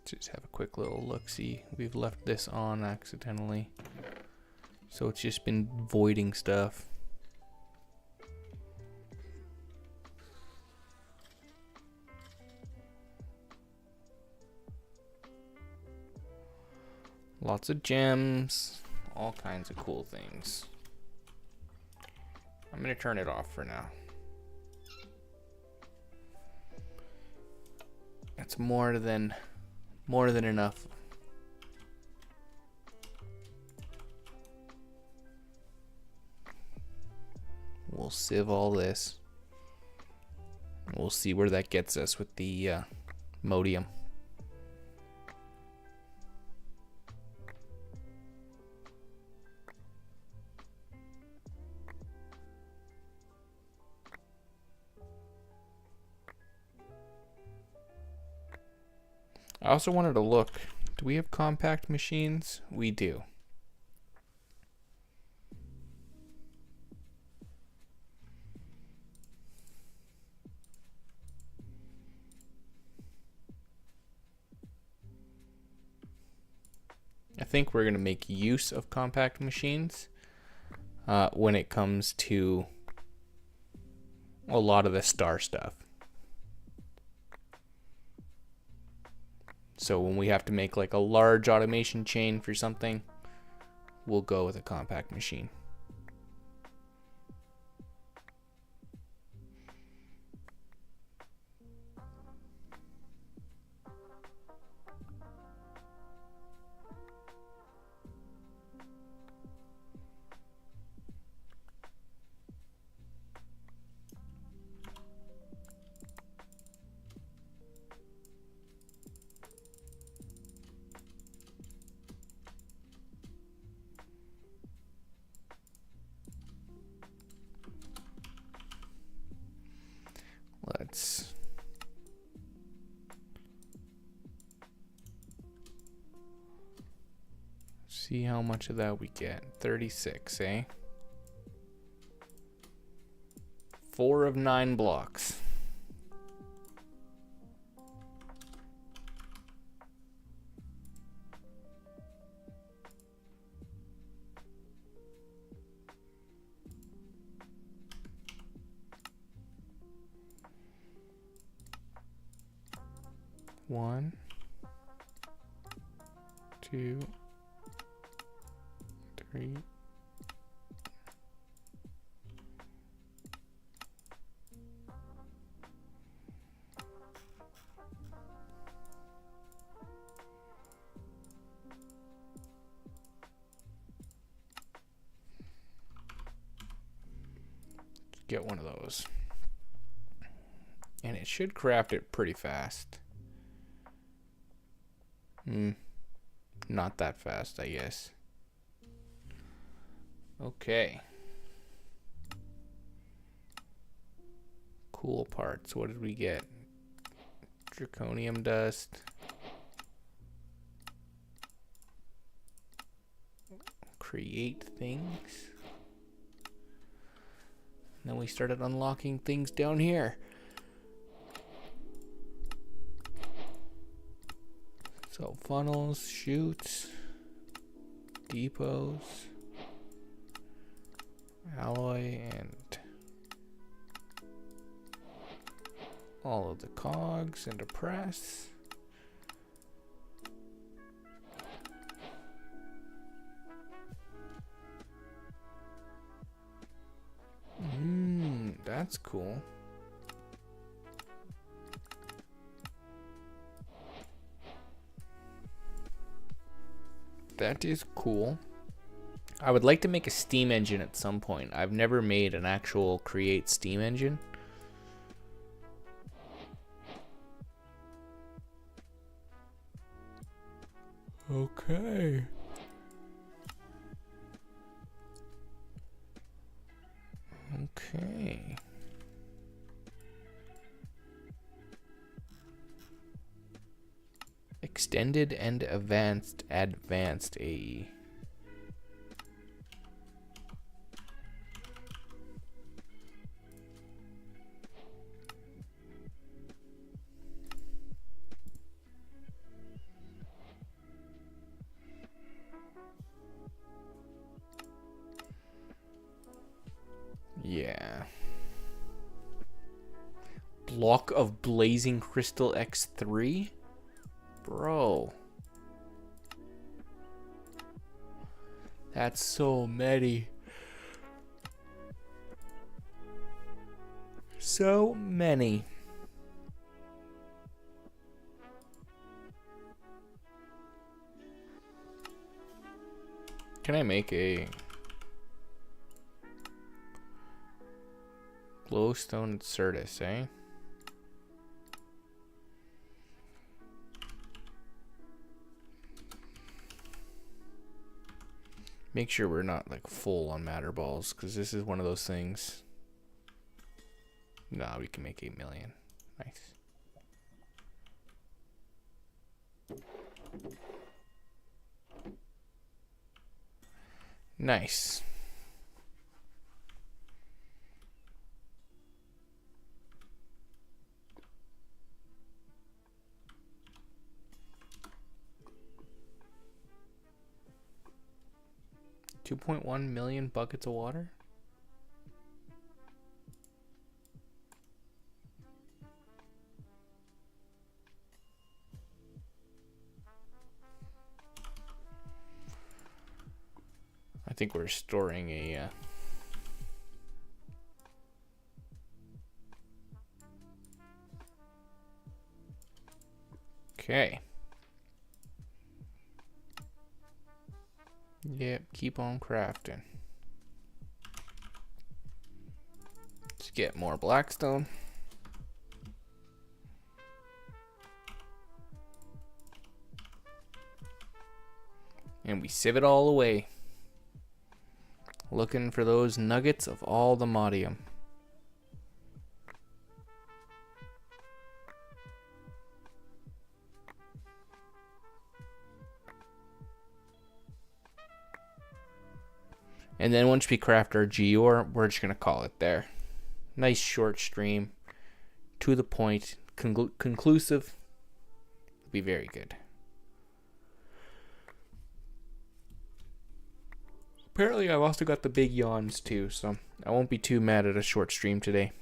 Just have a quick little look-see. We've left this on accidentally, so it's just been voiding stuff. Lots of gems, all kinds of cool things. I'm gonna turn it off for now. That's more than enough. We'll sieve all this. We'll see where that gets us with the modium. I also wanted to look, do we have compact machines? We do. I think we're going to make use of compact machines when it comes to a lot of the star stuff. So when we have to make like a large automation chain for something, we'll go with a compact machine. See how much of that we get. 36, eh? 4 of 9 blocks. One, two, three. Get one of those. And it should craft it pretty fast. Not that fast, I guess. Okay. Cool parts. What did we get? Draconium dust. Create things. And then we started unlocking things down here. So funnels, chutes, depots, alloy, and all of the cogs into press. That's cool. That is cool. I would like to make a steam engine at some point. I've never made an actual create steam engine. Okay. Okay. Extended and advanced AE. Yeah. Block of blazing crystal X3? Bro. That's so many. So many. Can I make a glowstone Certus, eh? Make sure we're not like full on matter balls, because this is one of those things. Nah, we can make 8 million. Nice. Nice. $2.1 million buckets of water. I think we're storing a okay. Yep, keep on crafting. Let's get more blackstone. And we sieve it all away. Looking for those nuggets of all the Modium. And then once we craft our Geor, we're just going to call it there. Nice short stream. To the point. Conclusive. It'll be very good. Apparently I've also got the big yawns too, so I won't be too mad at a short stream today.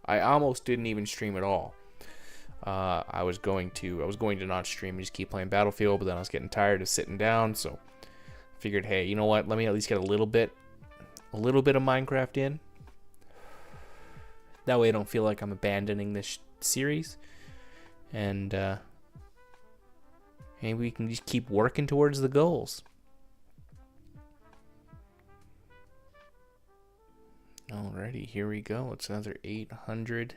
I almost didn't even stream at all. I was going to not stream and just keep playing Battlefield, but then I was getting tired of sitting down, so I figured, hey, you know what? Let me at least get a little bit of Minecraft in. That way I don't feel like I'm abandoning this series, and maybe we can just keep working towards the goals. Alrighty, here we go. It's another 800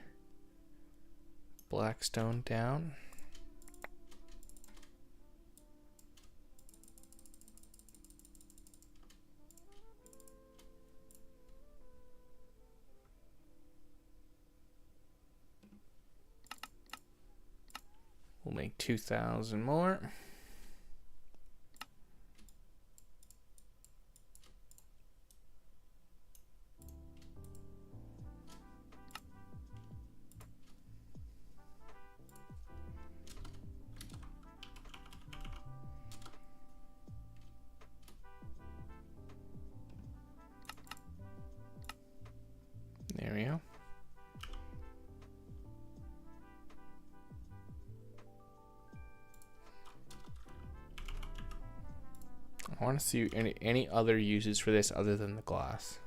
Blackstone down. We'll make 2,000 more. There we go. I want to see any other uses for this other than the glass.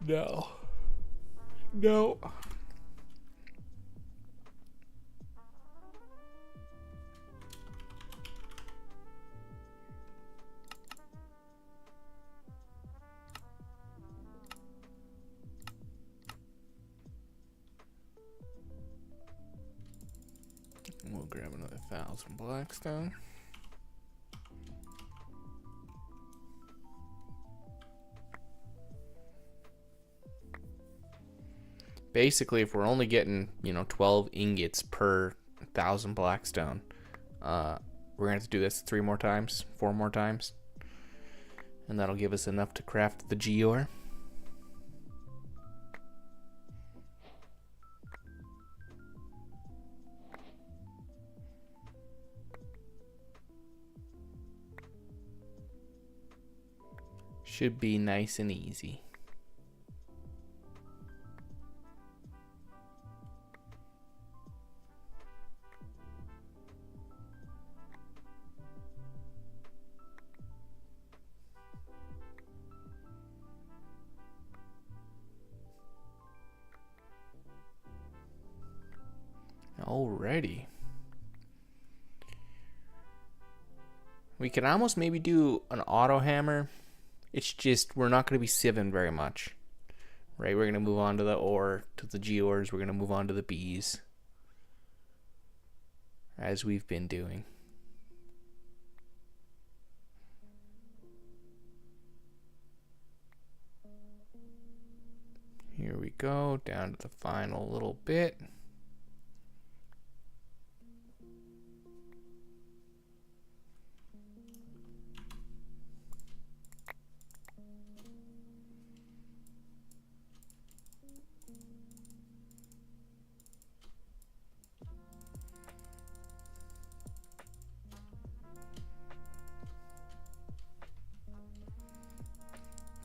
No. No. We'll grab another 1,000 Blackstone. Basically, if we're only getting, 12 ingots per 1,000 Blackstone, we're gonna have to do this 3 more times, 4 more times, and that'll give us enough to craft the Geor. Should be nice and easy. Alrighty. We can almost maybe do an auto hammer. It's just we're not going to be sieving very much, right? We're going to move on to the ore, to the Geors. We're going to move on to the bees, as we've been doing. Here we go, down to the final little bit.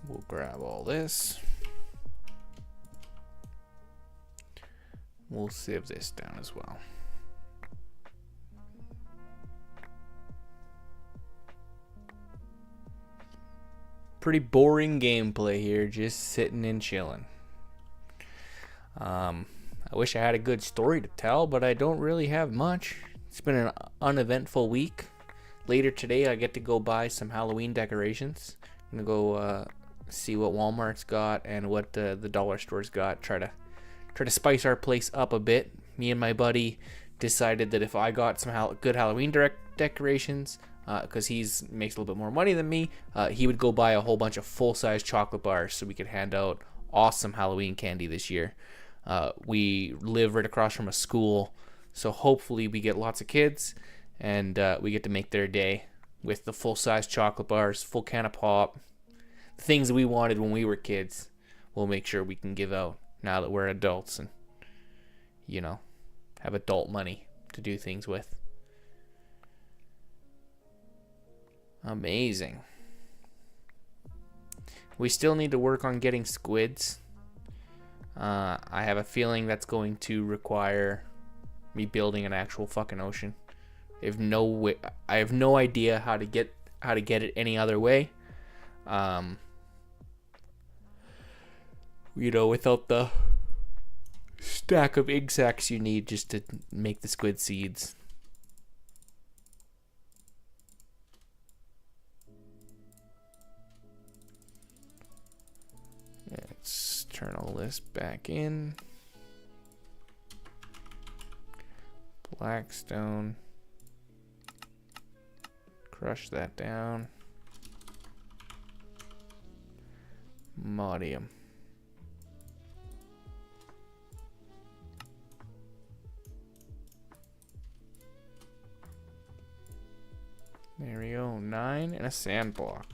We'll grab all this. We'll sieve this down as well. Pretty boring gameplay here, just sitting and chilling. I wish I had a good story to tell, but I don't really have much. It's been an uneventful week. Later today, I get to go buy some Halloween decorations. I'm gonna go see what Walmart's got and what the dollar store's got. Try to spice our place up a bit. Me and my buddy decided that if I got some good Halloween decorations, because he's makes a little bit more money than me, he would go buy a whole bunch of full-size chocolate bars so we could hand out awesome Halloween candy this year. We live right across from a school, so hopefully we get lots of kids, and we get to make their day with the full-size chocolate bars, full can of pop, the things that we wanted when we were kids. We'll make sure we can give out now that we're adults and, you know, have adult money to do things with. Amazing. We still need to work on getting squids. I have a feeling that's going to require me building an actual fucking ocean. I have no idea how to get it any other way. You know, without the stack of egg sacs you need just to make the squid seeds. Let's turn all this back in. Blackstone. Crush that down. Modium. There we go. 9 and a sand block.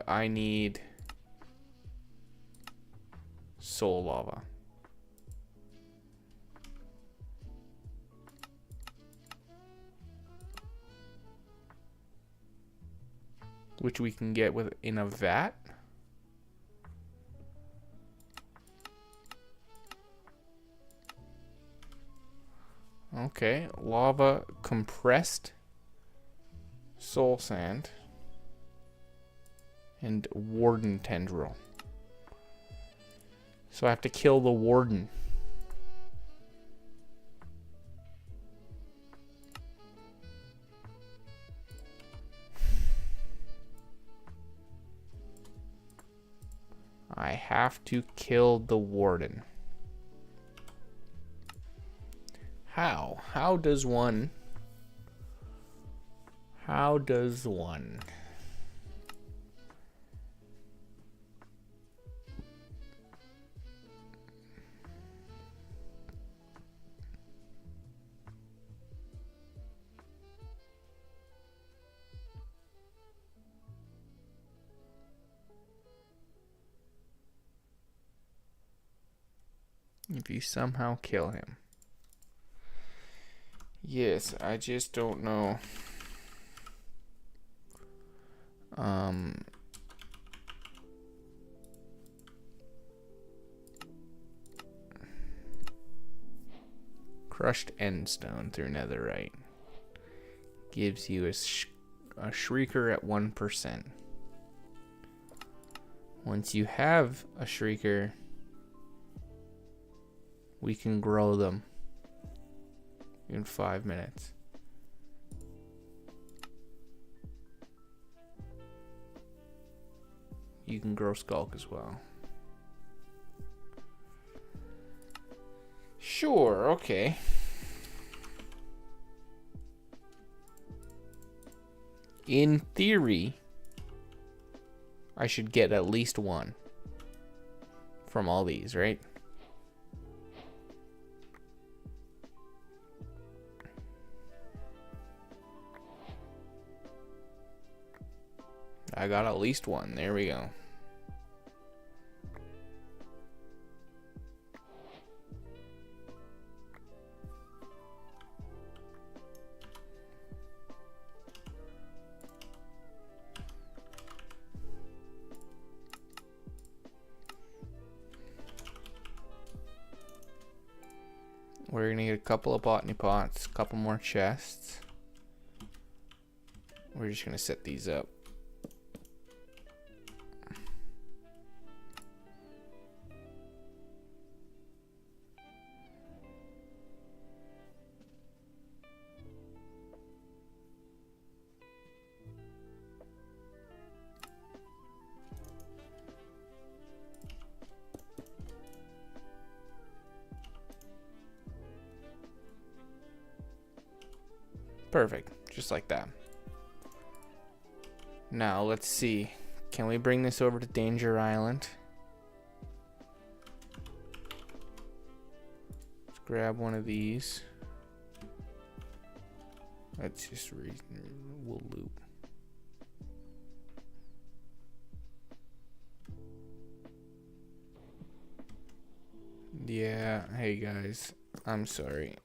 I need soul lava. Which we can get in a vat. Okay, lava compressed soul sand and warden tendril. So I have to kill the warden. I have to kill the warden. How? How does one? If you somehow kill him. Yes, I just don't know. Crushed endstone through netherite gives you a shrieker at 1%. Once you have a shrieker, we can grow them in 5 minutes. You can grow skulk as well. Sure, okay. In theory, I should get at least one from all these, right? I got at least one. There we go. We're gonna get a couple of botany pots, a couple more chests. We're just gonna set these up. Perfect. Just like that. Now, let's see. Can we bring this over to Danger Island? Let's grab one of these. Let's just we'll loop. Yeah, hey guys, I'm sorry.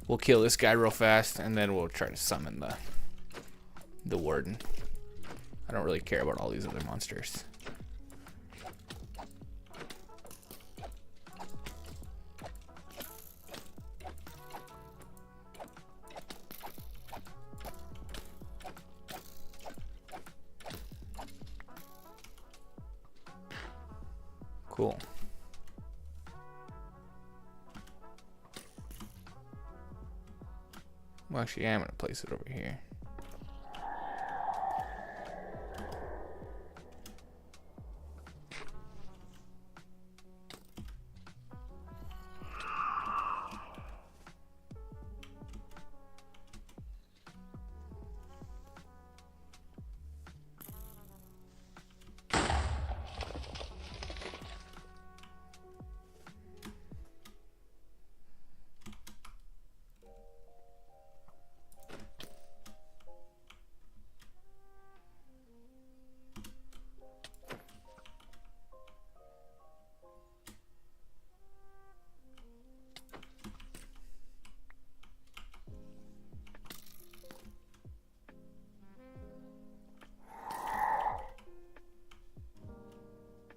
We'll kill this guy real fast, and then we'll try to summon the warden. I don't really care about all these other monsters. Cool. Well, actually, I'm gonna place it over here.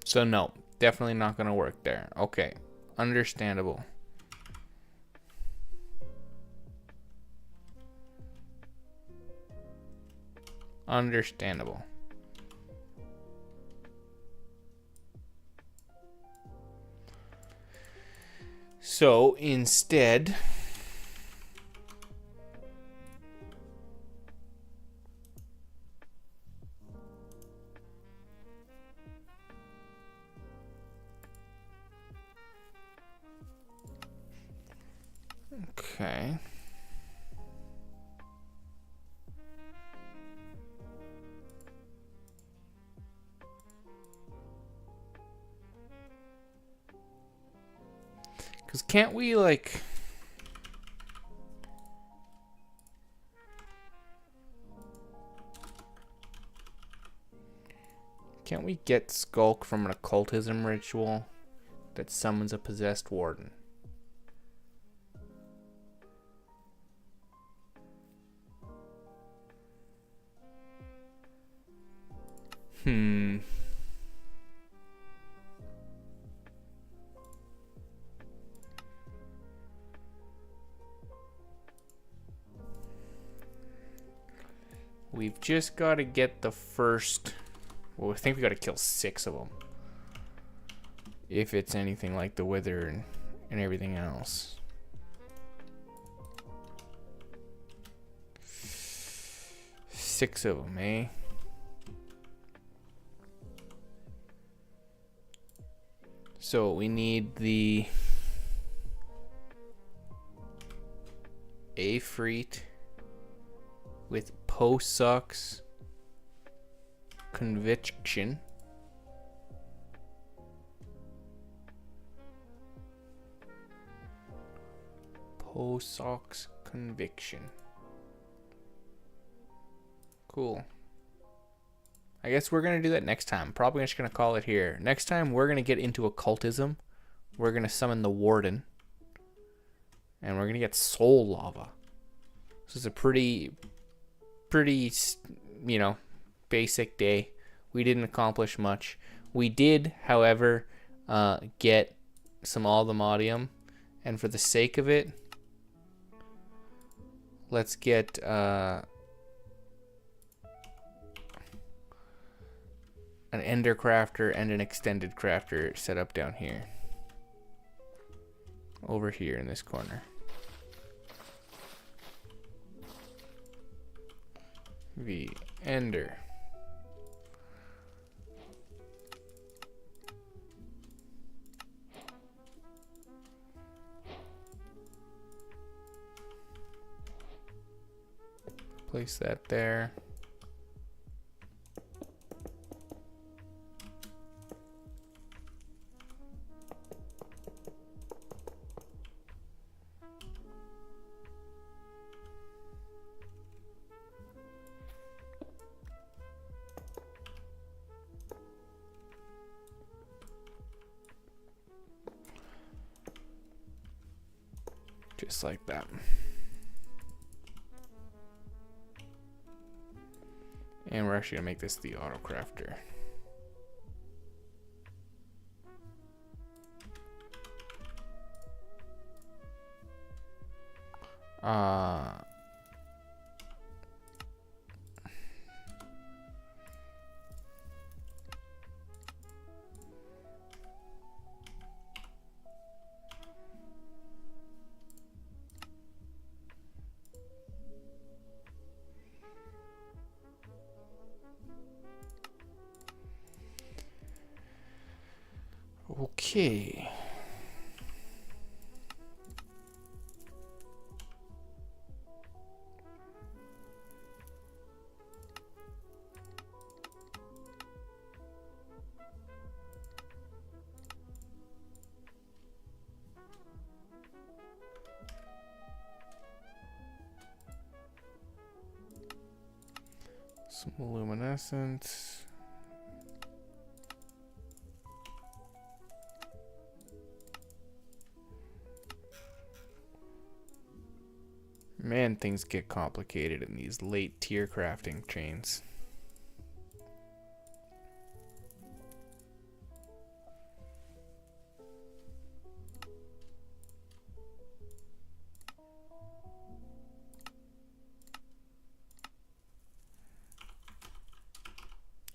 So no, definitely not gonna work there. Okay, understandable. Understandable. So instead, okay. Because can't we, like... Can't we get Skulk from an occultism ritual that summons a possessed warden? We've just got to get the first... Well, I think we got to kill 6 of them. If it's anything like the Wither and everything else. Six of them, eh? So we need the Afreet with Posux Conviction. Hosok's Conviction. Cool. I guess we're going to do that next time. Probably just going to call it here. Next time, we're going to get into occultism. We're going to summon the Warden. And we're going to get Soul Lava. This is a pretty, you know, basic day. We didn't accomplish much. We did, however, get some All The Modium. And for the sake of it, let's get... an ender crafter and an extended crafter set up down here. Over here in this corner. The ender. Place that there. Just like that. And we're actually gonna make this the auto crafter. Okay. Some luminescence. Man, things get complicated in these late tier crafting chains.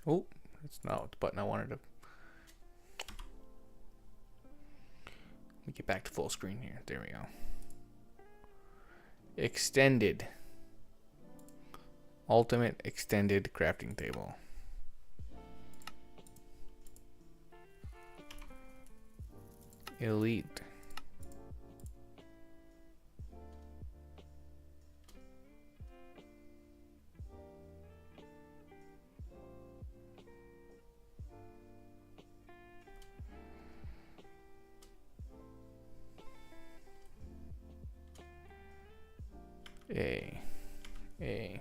Oh, that's not the button I wanted to. Let me get back to full screen here. There we go. Extended. Ultimate extended crafting table. Elite. A.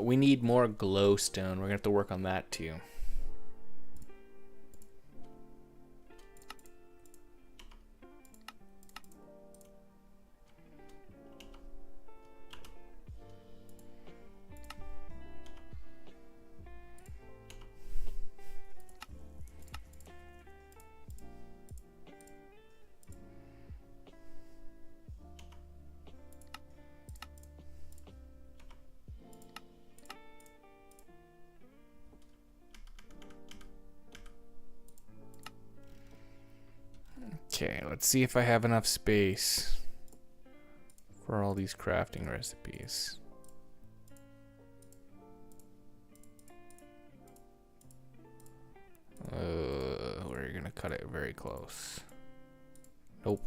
We need more glowstone. We're gonna have to work on that too. Okay, let's see if I have enough space for all these crafting recipes. We're gonna cut it very close. Nope.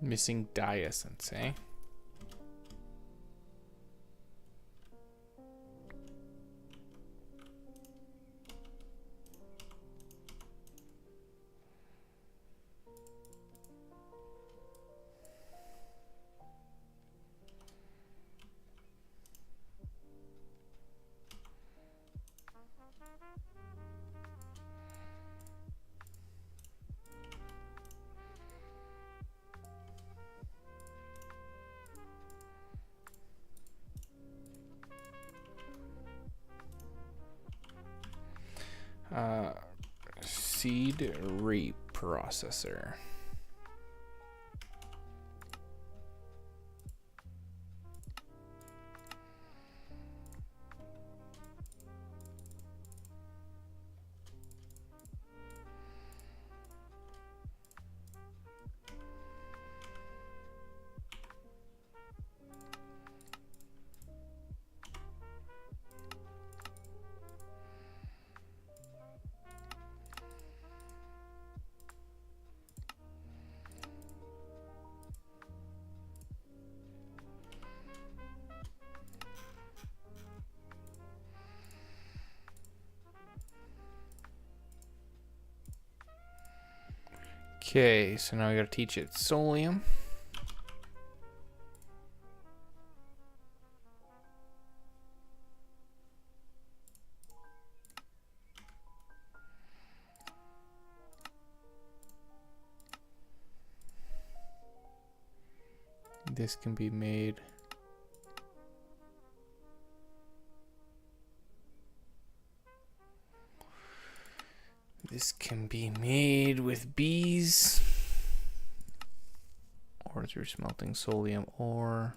Missing dye essence, eh? Seed reprocessor. Okay, so now I gotta teach it Solium. This can be made. This can be made with bees or through smelting solium ore.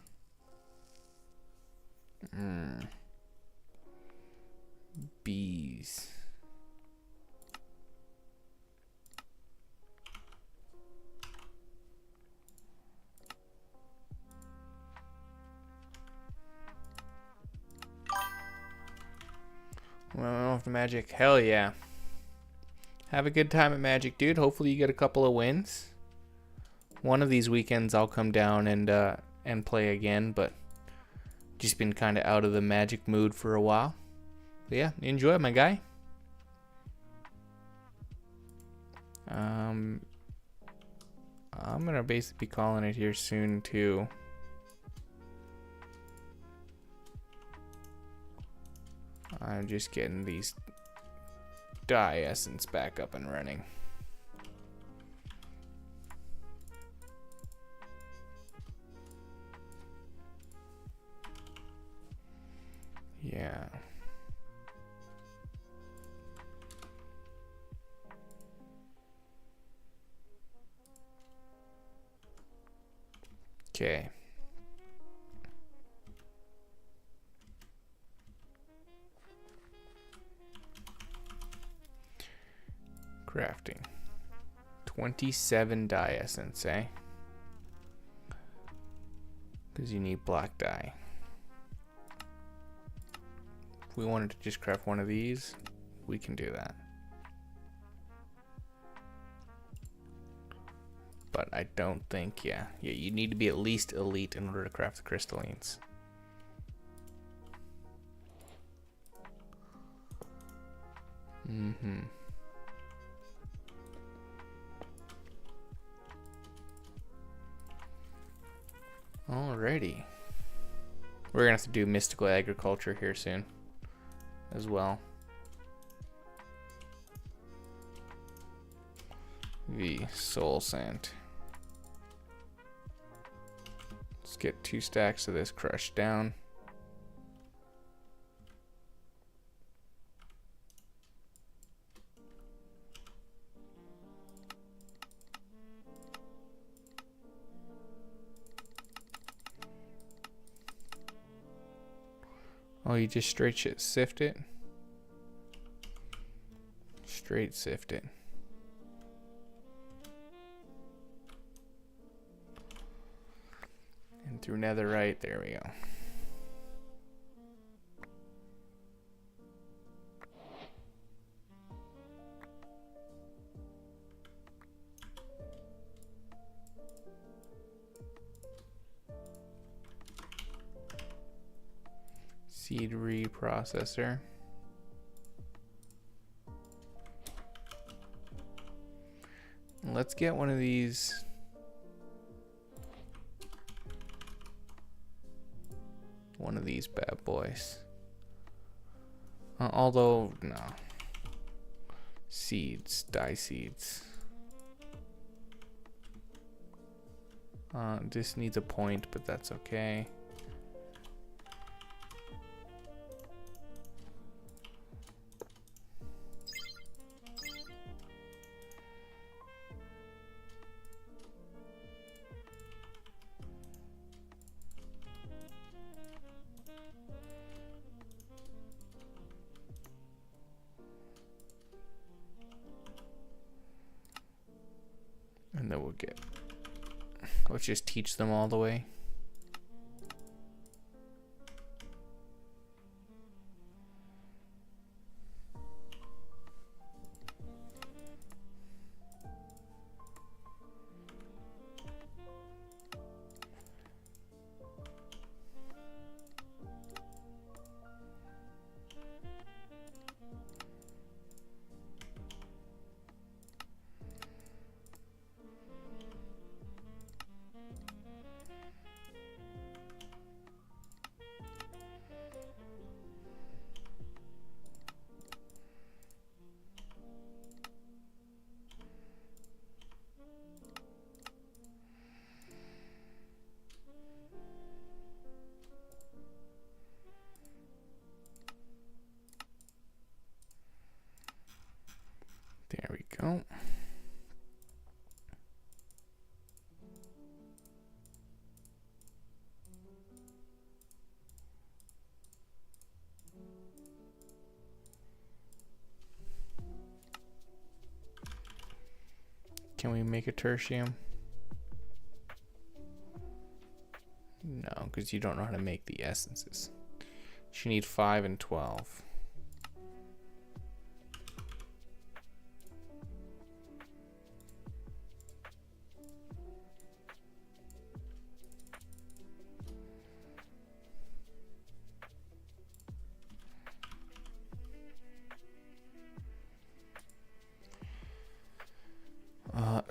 Bees. Well, off to Magic. Hell yeah. Have a good time at Magic, dude. Hopefully you get a couple of wins. One of these weekends I'll come down and play again, but just been kind of out of the Magic mood for a while. But yeah, enjoy, my guy. I'm gonna basically be calling it here soon too. I'm just getting these dye essence back up and running. Yeah. Okay. Crafting. 27 dye essence, eh? Because you need black dye. If we wanted to just craft one of these, we can do that. But I don't think, yeah, you need to be at least elite in order to craft the crystallines. Alrighty. We're gonna have to do mystical agriculture here soon as well. The soul sand. Let's get 2 stacks of this crushed down. Oh, you just straight shit sift it? Straight sift it. And through netherite, there we go. Seed reprocessor. Let's get one of these. One of these bad boys. Although, no. Seeds, dye seeds. This needs a point, but that's okay. And then we'll get, let's just teach them all the way. There we go. Can we make a tertium? No, because you don't know how to make the essences. You need 5 and 12.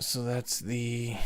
So that's the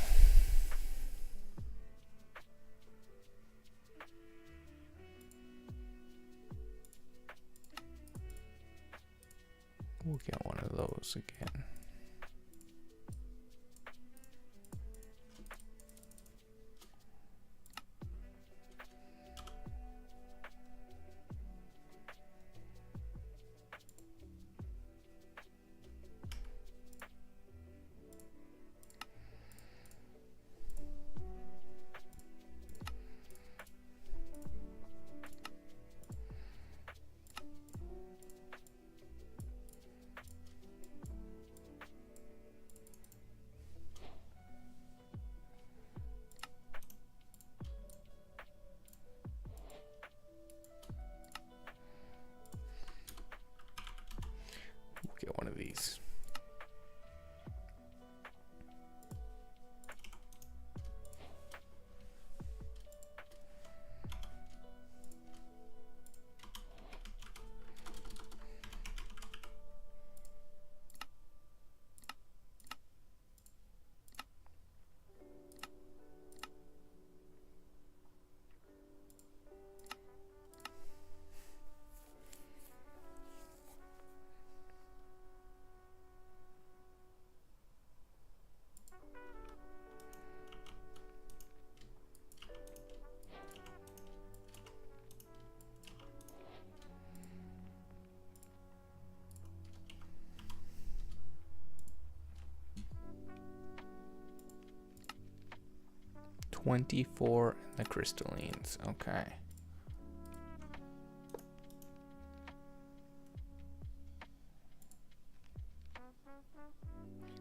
24 in the crystallines. Okay.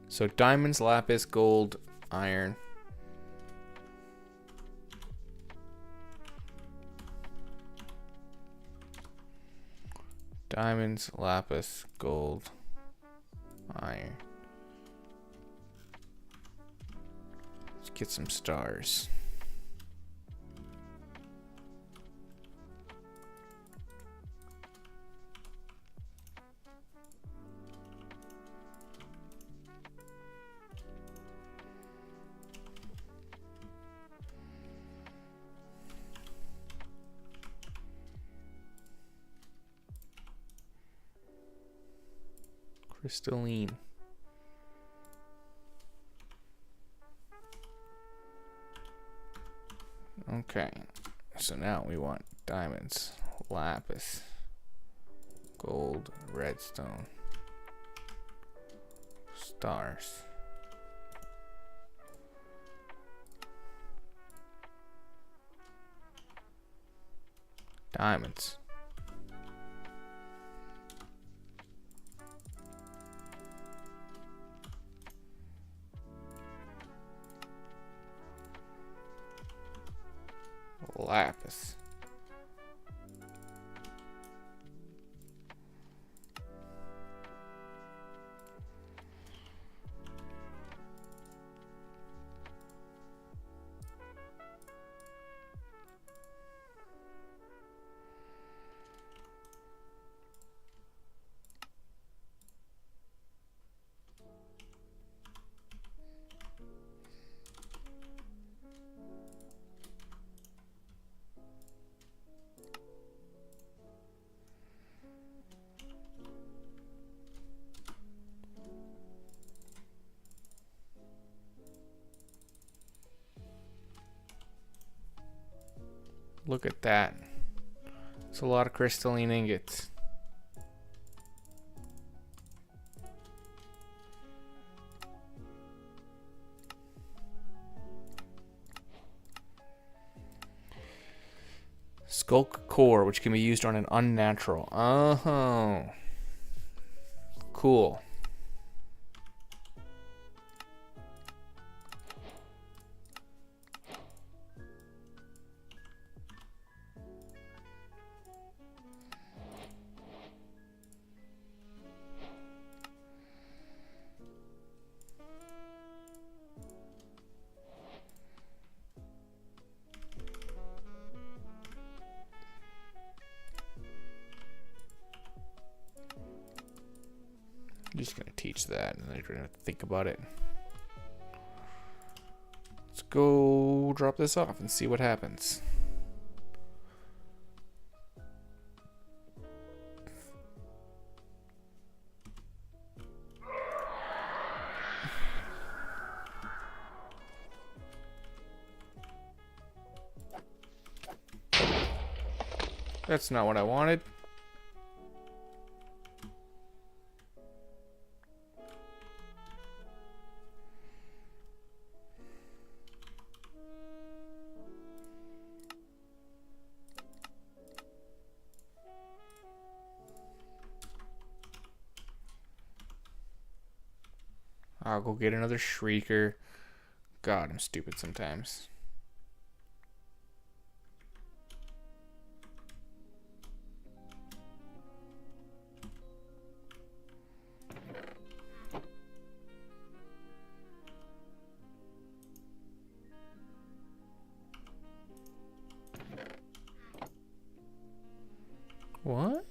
So diamonds, lapis, gold, iron. Diamonds, lapis, gold, iron. Let's get some stars. Crystalline. Okay, so now we want diamonds, lapis, gold, redstone, stars. Diamonds. Lapis. Look at that. It's a lot of crystalline ingots. Skulk core, which can be used on an unnatural. Oh. Cool. I'm just gonna teach that and then you're gonna think about it. Let's go drop this off and see what happens. That's not what I wanted. I'll go get another shrieker. God, I'm stupid sometimes. What?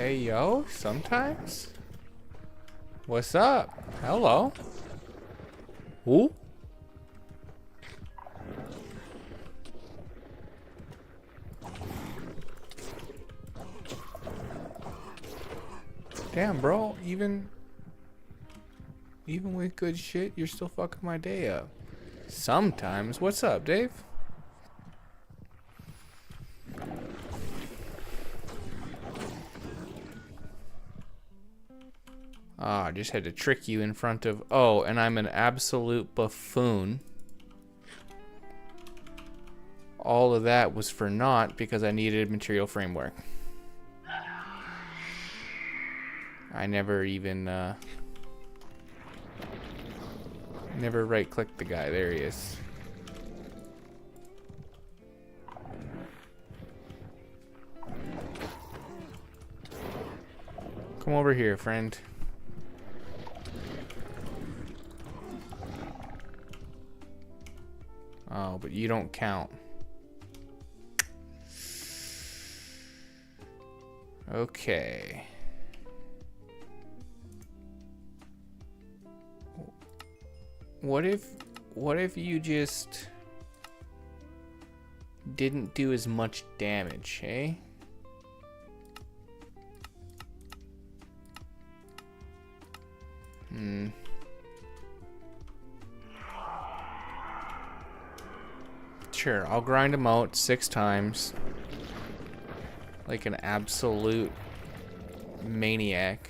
Hey, yo, sometimes? What's up? Hello? Ooh? Damn, bro, even with good shit, you're still fucking my day up. Sometimes. What's up, Dave? Ah, I just had to trick you in front of... Oh, and I'm an absolute buffoon. All of that was for naught because I needed material framework. I never even, never right-clicked the guy. There he is. Come over here, friend. Oh, but you don't count. Okay. What if you just didn't do as much damage, eh? Sure, I'll grind them out 6 times. Like an absolute maniac.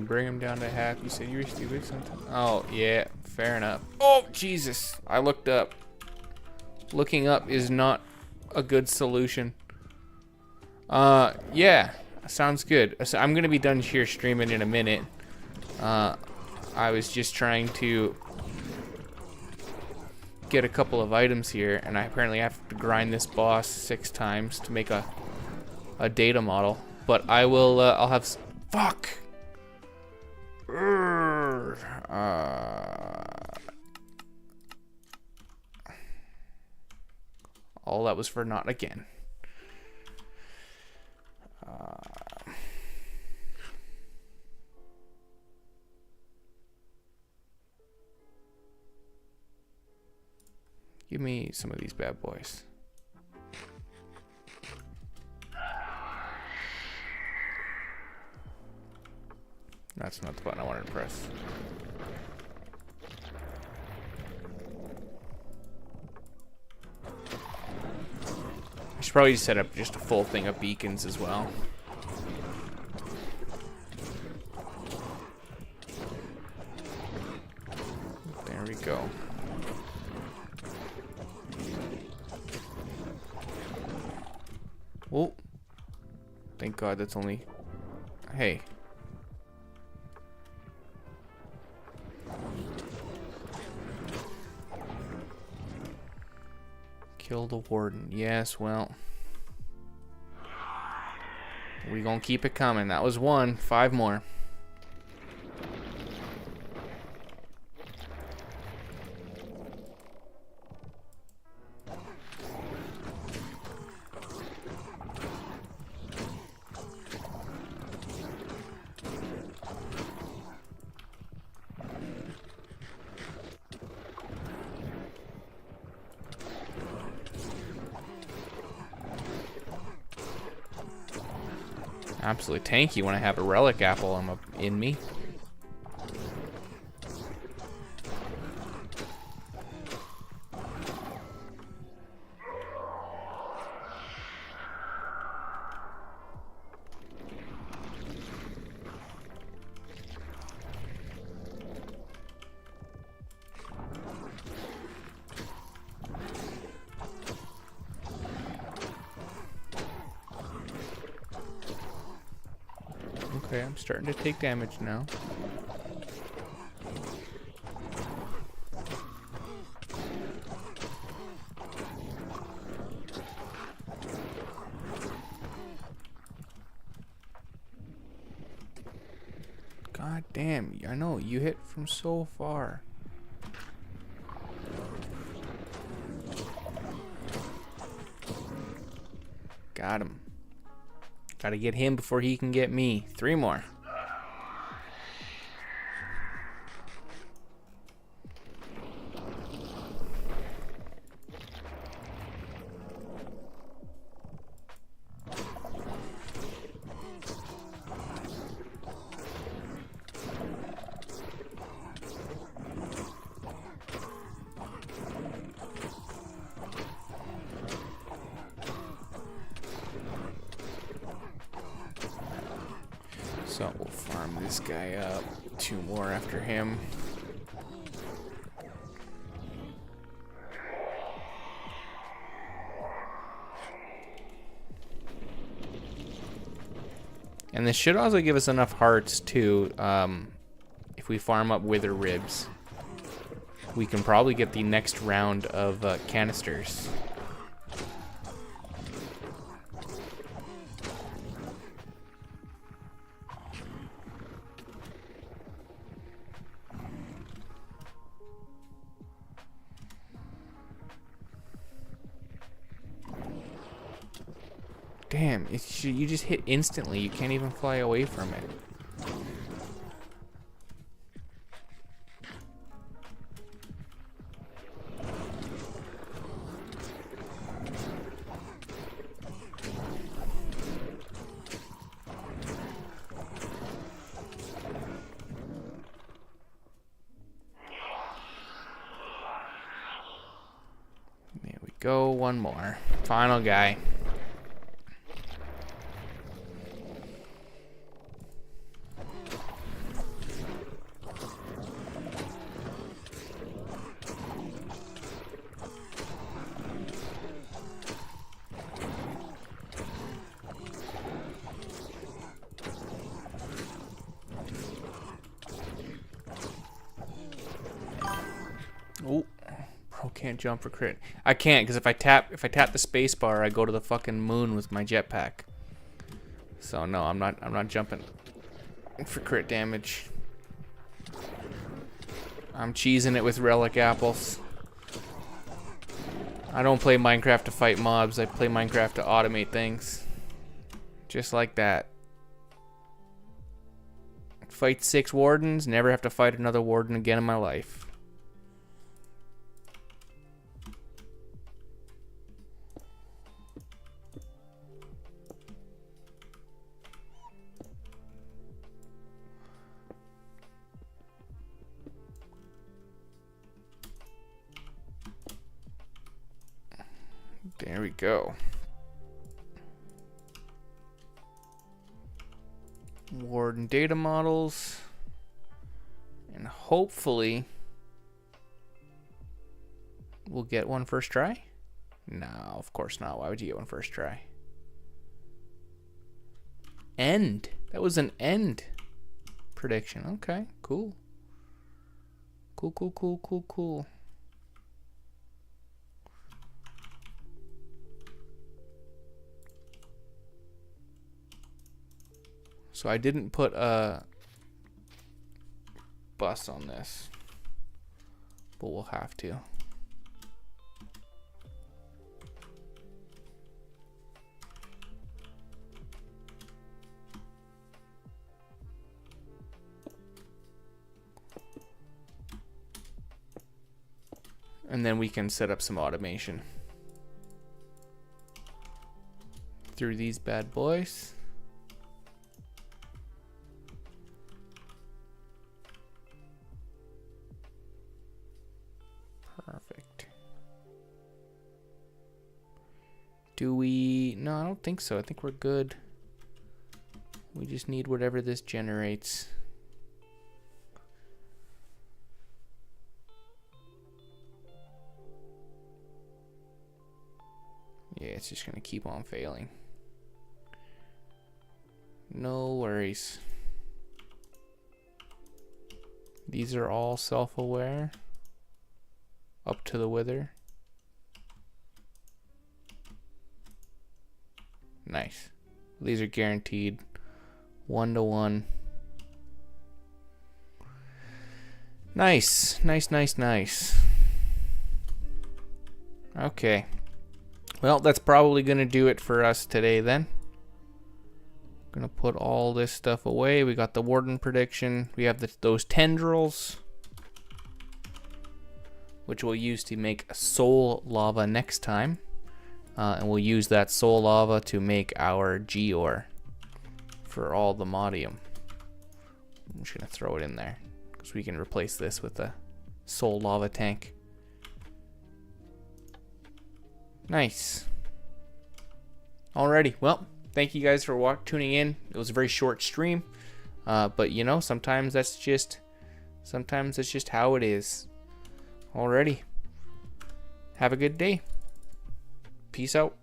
Bring him down to half. You said you were stupid sometimes. Oh, yeah, fair enough. Oh, Jesus. I looked up. Looking up is not a good solution. Yeah, sounds good. So I'm gonna be done here streaming in a minute. I was just trying to get a couple of items here, and I apparently have to grind this boss 6 times to make a data model. But I will, I'll have... Fuck! All that was for naught again. Give me some of these bad boys. That's not the button I wanted to press. I should probably set up just a full thing of beacons as well. There we go. Oh, thank God that's only... Hey. Kill the warden. Yes, well. We gonna keep it coming. That was 1. 5 more. Absolutely tanky when I have a relic apple in me. Okay, I'm starting to take damage now. God damn, I know, you hit from so far. Got him. Gotta get him before he can get me. 3 more. So we'll farm this guy up. 2 more after him. And this should also give us enough hearts too. If we farm up wither ribs, we can probably get the next round of canisters. Damn, you just hit instantly. You can't even fly away from it. There we go, 1 more. Final guy. Oh, bro can't jump for crit. I can't because if I tap the space bar, I go to the fucking moon with my jetpack. So no, I'm not jumping for crit damage. I'm cheesing it with relic apples. I don't play Minecraft to fight mobs. I play Minecraft to automate things. Just like that. Fight 6 wardens, never have to fight another warden again in my life. There we go. Warden data models. And hopefully we'll get one first try. No, of course not. Why would you get one first try? End. That was an end prediction. Okay, cool. Cool. So I didn't put a bus on this, but we'll have to. And then we can set up some automation through these bad boys. Perfect. Do we? No, I don't think so. I think we're good. We just need whatever this generates. Yeah, it's just gonna keep on failing. No worries. These are all self-aware. Up to the wither. Nice. These are guaranteed 1-to-1. Nice, nice, nice, nice. Okay. Well, that's probably going to do it for us today then. Gonna put all this stuff away. We got the warden prediction. We have those tendrils, which we'll use to make soul lava next time. And we'll use that soul lava to make our geode for all the modium. I'm just gonna throw it in there because we can replace this with a soul lava tank. Nice. Alrighty, well, thank you guys for tuning in. It was a very short stream, but you know, sometimes that's just how it is. Alrighty, have a good day. Peace out.